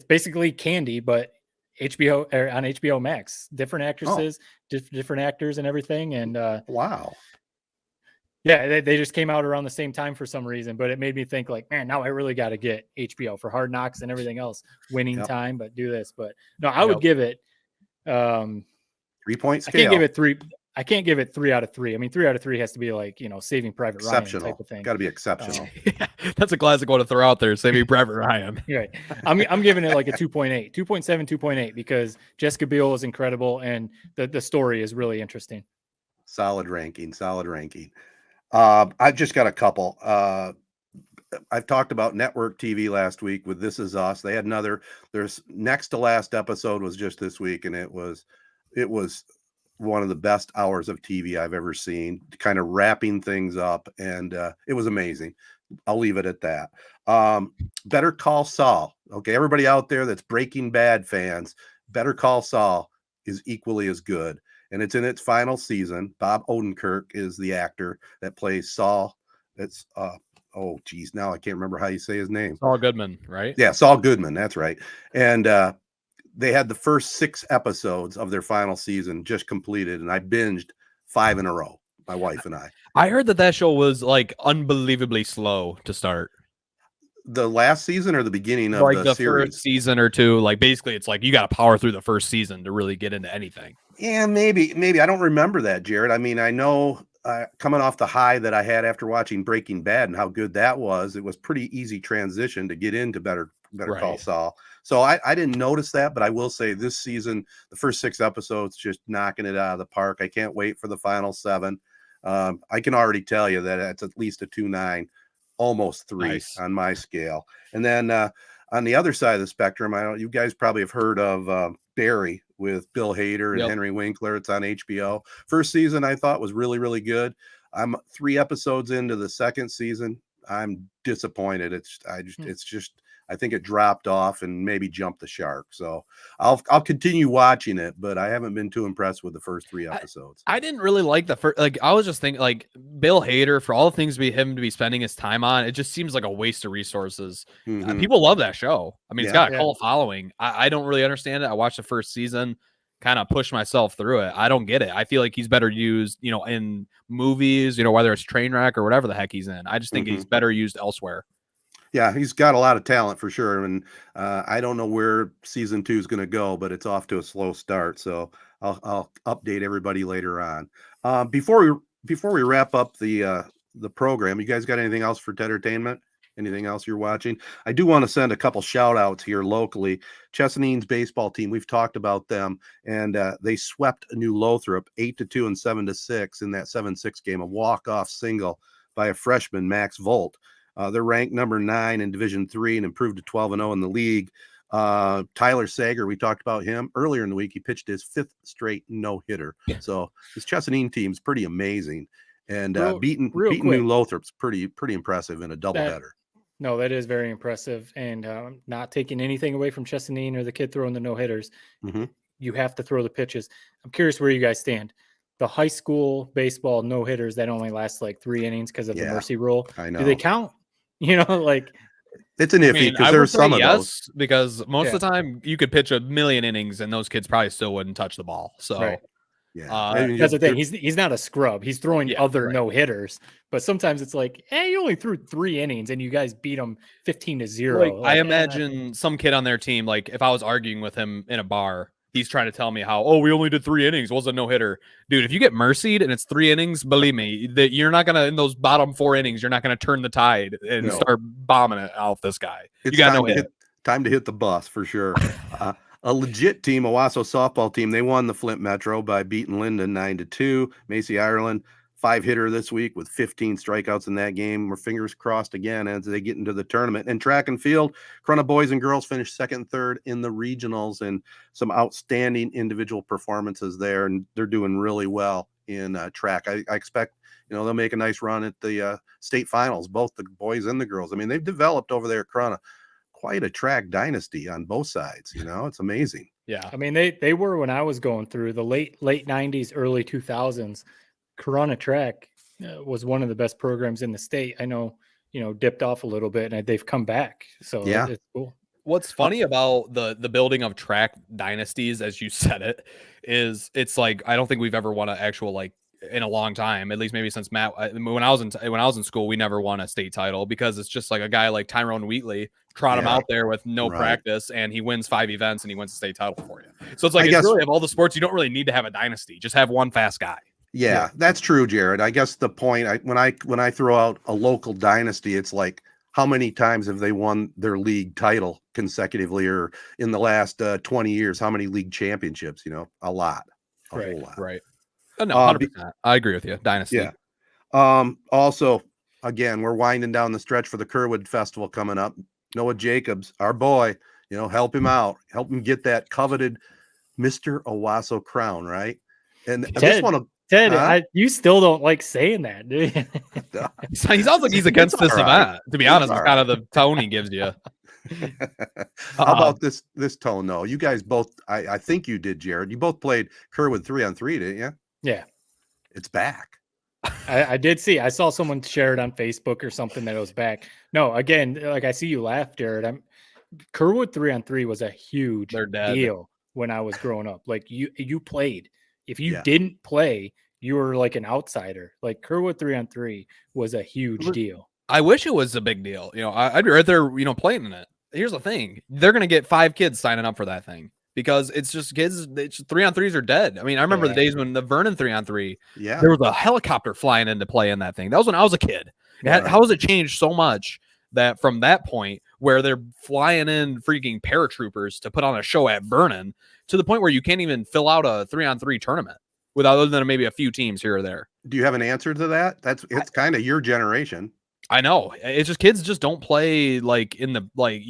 basically Candy, but HBO or on HBO Max, different actresses, different actors and everything. And wow. Yeah, they just came out around the same time for some reason, but it made me think like, man, now I really got to get HBO for Hard Knocks and everything else, winning time, but do this. But no, I would give it 3-point scale. I can't give it 3 out of 3. I mean, 3 out of 3 has to be like, Saving Private Ryan type of thing. Got to be exceptional. That's a classic one to throw out there, Saving Private Ryan. Right. I'm giving it like a 2.8, 2.7, 2.8, because Jessica Biel is incredible and the story is really interesting. Solid ranking. I've just got a couple. I've talked about network TV last week with This Is Us. They had there's next to last episode was just this week, and it was one of the best hours of TV I've ever seen, kind of wrapping things up, and it was amazing. I'll leave it at that. Better Call Saul. Okay, everybody out there that's Breaking Bad fans, Better Call Saul is equally as good, and it's in its final season. Bob Odenkirk is the actor that plays Saul. It's oh geez, now I can't remember how you say his name. Saul Goodman, right? Yeah, Saul Goodman. That's right. And they had the first 6 episodes of their final season just completed, and I binged 5 in a row. My wife and I. I heard that show was like unbelievably slow to start. The last season or the beginning of Like the series? first season or two, like basically it's like you got to power through the first season to really get into anything. Yeah, maybe. I don't remember that, Jared. I mean, I know coming off the high that I had after watching Breaking Bad and how good that was, it was pretty easy transition to get into Better Call Saul. So I didn't notice that, but I will say this season, the first 6 episodes, just knocking it out of the park. I can't wait for the final 7. I can already tell you that it's at least a 2.9, almost 3 on my scale. And then on the other side of the spectrum, I don't. You guys probably have heard of Barry with Bill Hader and Henry Winkler. It's on HBO. First season I thought was really, really good. I'm 3 episodes into the second season. I'm disappointed. It's just I think it dropped off and maybe jumped the shark. So I'll continue watching it, but I haven't been too impressed with the first 3 episodes. I didn't really like the first. Like I was just thinking, like Bill Hader, for all the things him to be spending his time on, it just seems like a waste of resources. People love that show. I mean, it's got a cult following. I don't really understand it. I watched the first season, kind of pushed myself through it. I don't get it. I feel like he's better used, in movies, whether it's Trainwreck or whatever the heck he's in. I just think he's better used elsewhere. Yeah, he's got a lot of talent for sure. And I don't know where season 2 is going to go, but it's off to a slow start. So I'll update everybody later on. Before we wrap up the program, you guys got anything else for entertainment? Anything else you're watching? I do want to send a couple shout outs here locally. Chesanines baseball team, we've talked about them, and they swept New Lothrop 8-2 and 7-6 in that 7-6 game, a walk-off single by a freshman, Max Volt. They're ranked number 9 in Division III and improved to 12-0 in the league. Tyler Sager, we talked about him earlier in the week. He pitched his 5th straight no-hitter. So this Chesanine team's pretty amazing. And beating New Lothrop's pretty impressive in a doubleheader. No, that is very impressive. And not taking anything away from Chesanine or the kid throwing the no-hitters. You have to throw the pitches. I'm curious where you guys stand. The high school baseball no-hitters that only last like 3 innings because of the mercy rule. I know. Do they count? Like it's an iffy because there's some of those. Because most of the time you could pitch a million innings and those kids probably still wouldn't touch the ball. So that's the thing. He's not a scrub. He's throwing other no-hitters, but sometimes it's like, hey, you only threw 3 innings and you guys beat them 15-0. I imagine some kid on their team, like if I was arguing with him in a bar, he's trying to tell me how, we only did 3 innings. It was a no-hitter. Dude, if you get mercied and it's 3 innings, believe me, that you're not going to, in those bottom 4 innings, you're not going to turn the tide and start bombing it off this guy. It's you got no hit. Time to hit the bus for sure. A legit team, Owasso softball team, they won the Flint Metro by beating Linden 9-2. Macy Ireland, 5-hitter this week with 15 strikeouts in that game. We're fingers crossed again as they get into the tournament. And track and field, Corunna boys and girls finished 2nd and 3rd in the regionals, and some outstanding individual performances there. And they're doing really well in track. I expect, they'll make a nice run at the state finals, both the boys and the girls. I mean, they've developed over there at Corunna quite a track dynasty on both sides. It's amazing. Yeah. I mean, they were, when I was going through the late 90s, early 2000s, Corunna track was one of the best programs in the state. I know, dipped off a little bit and they've come back. So it's cool. What's funny about the building of track dynasties, as you said it, is it's like, I don't think we've ever won an actual, in a long time, at least maybe since Matt, when I was in school, we never won a state title because it's just like a guy like Tyrone Wheatley trot him out there with no practice and he wins 5 events and he wins a state title for you. So it's like, it's really, of all the sports, you don't really need to have a dynasty. Just have one fast guy. Yeah, that's true, Jared. I guess the point, when I throw out a local dynasty, it's like, how many times have they won their league title consecutively, or in the last 20 years, how many league championships? A lot, a whole lot. Right. No, 100%. I agree with you. Dynasty. Yeah. Also, again, we're winding down the stretch for the Kerwood Festival coming up. Noah Jacobs, our boy, help him out, help him get that coveted Mr. Owasso crown, right? And I Ted, just want Ted, Huh? you still don't like saying that, do you? to. He sounds like he's against It's this all right. event. To be It's honest, it's all kind of the tone he gives you. How about this tone though? You guys both, I think you did, Jared. You both played Kerwood 3-on-3, didn't you? Yeah. It's back. I did see. I saw someone share it on Facebook or something that it was back. No, again, like I see you laugh, Jared. Kerwood 3-on-3 was a huge They're dead. deal when I was growing up. Like you played. If you Yeah. didn't play, you were like an outsider. Like Kerwood 3-on-3 was a huge deal. I wish it was a big deal. You know, I'd rather, playing in it. Here's the thing. They're going to get 5 kids signing up for that thing because it's just kids. 3-on-3s are dead. I mean, I remember the days when the Vernon 3-on-3, Yeah. there was a helicopter flying into play in that thing. That was when I was a kid. How has it changed so much that from that point where they're flying in freaking paratroopers to put on a show at Vernon to the point where you can't even fill out a 3-on-3 tournament without other than maybe a few teams here or there? Do you have an answer to that? It's kind of your generation. I know. It's just kids just don't play like in the like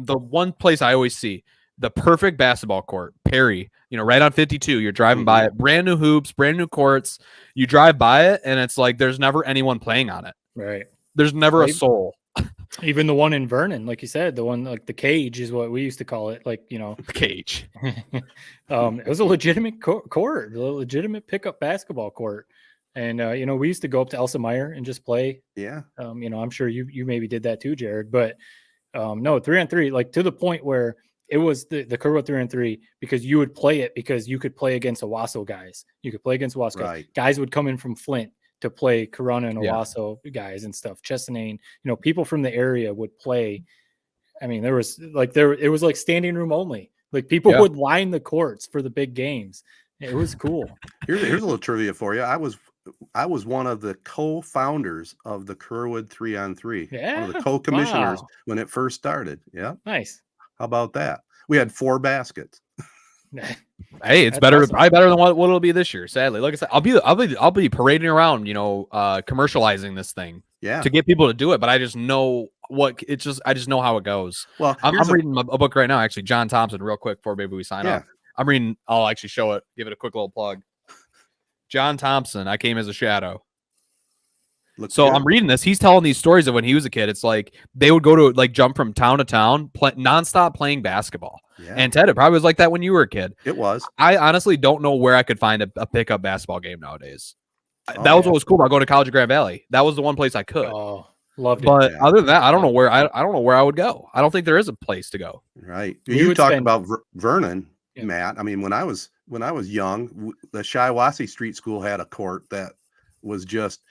the one place I always see the perfect basketball court, Perry, right on 52. You're driving by it, brand new hoops, brand new courts. You drive by it and it's like there's never anyone playing on it. Right. There's never a soul. Even the one in Vernon, like you said, the one like the cage is what we used to call it. Like, The cage. It was a legitimate court, a legitimate pickup basketball court. And, we used to go up to Elsa Meyer and just play. Yeah. I'm sure you maybe did that too, Jared. But no, 3-on-3, like to the point where it was the Kerwood 3-on-3 because you would play it because you could play against Owasso guys. You could play against Owasso guys. Guys would come in from Flint to play Corunna and Owasso guys and stuff. Chesanane, people from the area would play. I mean, it was like standing room only. Like people would line the courts for the big games. It was cool. Here's a little trivia for you. I was one of the co-founders of the Kerwood 3-on-3. Yeah. One of the co-commissioners when it first started. Yeah. Nice. How about that? We had 4 baskets. Hey, it's better, awesome. Probably better than what it'll be this year. Sadly, like I said, I'll be parading around, commercializing this thing, to get people to do it. But I just know I just know how it goes. Well, I'm reading a book right now, actually, John Thompson, real quick before maybe we sign off. I'm reading. I'll actually show it. Give it a quick little plug. John Thompson. I Came as a Shadow. Looks good. I'm reading this. He's telling these stories of when he was a kid. It's like they would go to jump from town to town, nonstop playing basketball. Yeah. And Ted, it probably was like that when you were a kid. It was. I honestly don't know where I could find a pickup basketball game nowadays. That was what was cool about going to college at Grand Valley. That was the one place I could. Oh, loved it. But other than that, I don't know where I would go. I don't think there is a place to go. Right. You talked about Vernon, Matt. I mean, when I was young, the Shiawassee Street School had a court that was just.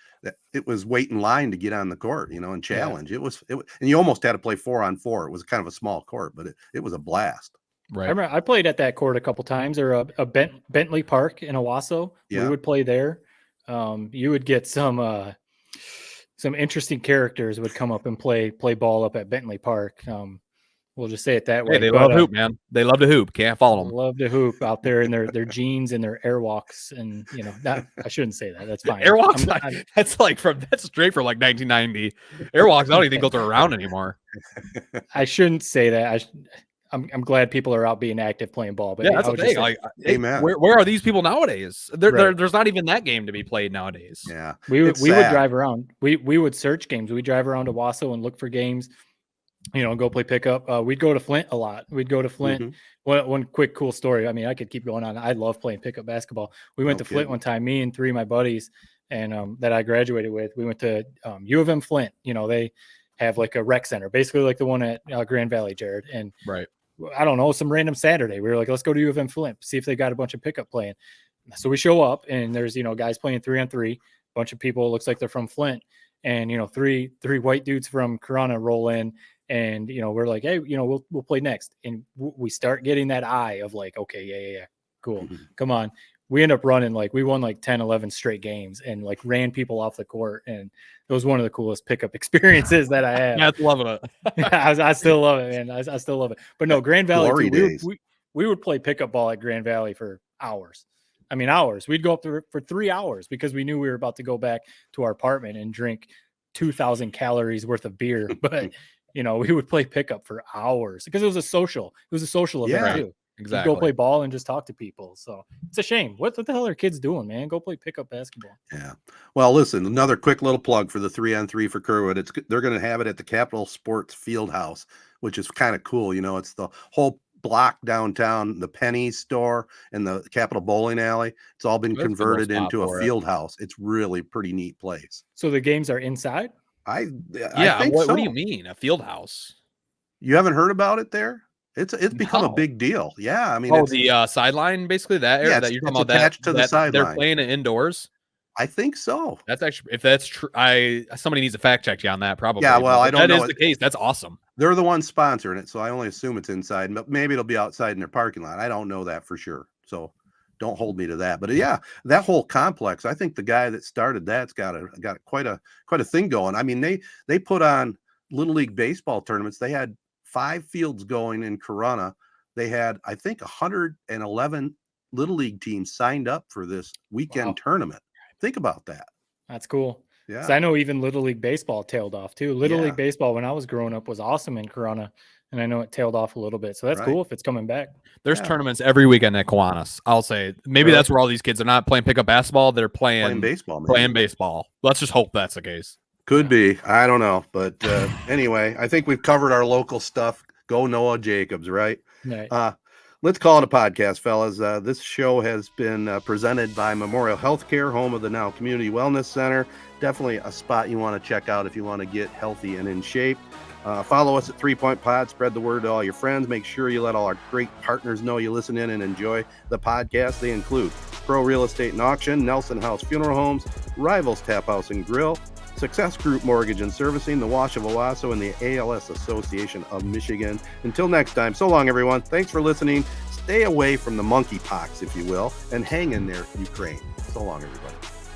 It was wait in line to get on the court, and challenge. Yeah. And you almost had to play 4-on-4. It was kind of a small court, but it was a blast. Right. I remember I played at that court a couple times, or a Bentley Park in Owasso. Yeah. We would play there. You would get some interesting characters would come up and play ball up at Bentley Park. We'll just say it that way. Hey, they love hoop, man. They love to hoop. Can't follow them. Love to hoop out there in their jeans and their airwalks, and that I shouldn't say that. That's fine. Airwalks. That's straight from like 1990. Airwalks. I don't even think those are around anymore. I shouldn't say that. I'm glad people are out being active playing ball. But that's the thing. Amen. Where are these people nowadays? There's not even that game to be played nowadays. Yeah, we would drive around. We would search games. We drive around to Owasso and look for games. Go play pickup. We'd go to Flint a lot. We'd go to Flint. Mm-hmm. One quick cool story. I mean, I could keep going on. I love playing pickup basketball. We went to Flint one time, me and 3 of my buddies, and that I graduated with. We went to U of M Flint. They have like a rec center, basically like the one at Grand Valley, Jared. And right. I don't know, some random Saturday, we were like, let's go to U of M Flint, see if they got a bunch of pickup playing. So we show up, and there's guys playing 3-on-3. A bunch of people, looks like they're from Flint, and three white dudes from Corunna roll in. And, we're like, hey, we'll play next. And we start getting that eye of like, okay, yeah, cool. Mm-hmm. Come on. We end up running, we won 10, 11 straight games and ran people off the court. And it was one of the coolest pickup experiences that I had. That's loving it. I still love it, man. I still love it. But no, Grand Valley, we would play pickup ball at Grand Valley for hours. I mean, hours. We'd go up there for 3 hours because we knew we were about to go back to our apartment and drink 2,000 calories worth of beer. But we would play pickup for hours because it was a social. It was a social event too. You exactly. go play ball and just talk to people. So it's a shame. What the hell are kids doing, man? Go play pickup basketball. Yeah. Well, listen, another quick little plug for the 3-on-3 for Kerwood. They're going to have it at the Capital Sports Field House, which is kind of cool. You know, it's the whole block downtown, the Penny store and the Capital Bowling Alley. It's all been That's a good little converted spot into a for it. field house. It's really pretty neat place. So the games are inside? I Yeah. think What so. do you mean? A field house? You haven't heard about it there? It's become a No. big deal. Yeah, I mean, Oh, it's, the sideline, basically that area Yeah, that you're it's talking about. attached to the They're sideline. playing it indoors. I think so. That's actually, if that's true, somebody needs to fact check you on that. Probably. Yeah, well, but I if don't that know is it. the case. That's awesome. They're the ones sponsoring it, so I only assume it's inside, but maybe it'll be outside in their parking lot. I don't know that for sure. So don't hold me to that. But yeah, that whole complex, I think the guy that started that's got quite a thing going. I mean, they put on Little League baseball tournaments. They had 5 fields going in Corona. They had, I think, 111 Little League teams signed up for this weekend Wow. tournament. Think about that. That's cool. Yeah. So I know even Little League baseball tailed off too. Little Yeah. League baseball when I was growing up was awesome in Corona, and I know it tailed off a little bit. So that's Right. cool if it's coming back. There's Yeah. tournaments every weekend at Kiwanis. I'll say maybe Really? that's where all these kids are not playing pickup basketball. They're Playing baseball, maybe. playing baseball. Let's just hope that's the case. Could be. I don't know. But anyway, I think we've covered our local stuff. Go Noah Jacobs, right? Right. Let's call it a podcast, fellas. This show has been presented by Memorial Healthcare, home of the Now Community Wellness Center. Definitely a spot you want to check out if you want to get healthy and in shape. Follow us at 3 Point Pod. Spread the word to all your friends. Make sure you let all our great partners know you listen in and enjoy the podcast. They include Pro Real Estate and Auction, Nelson House Funeral Homes, Rivals Tap House and Grill, Success Group Mortgage and Servicing, the Wash of Owasso, and the ALS Association of Michigan. Until next time, so long, everyone. Thanks for listening. Stay away from the monkeypox, if you will, and hang in there, Ukraine. So long, everybody.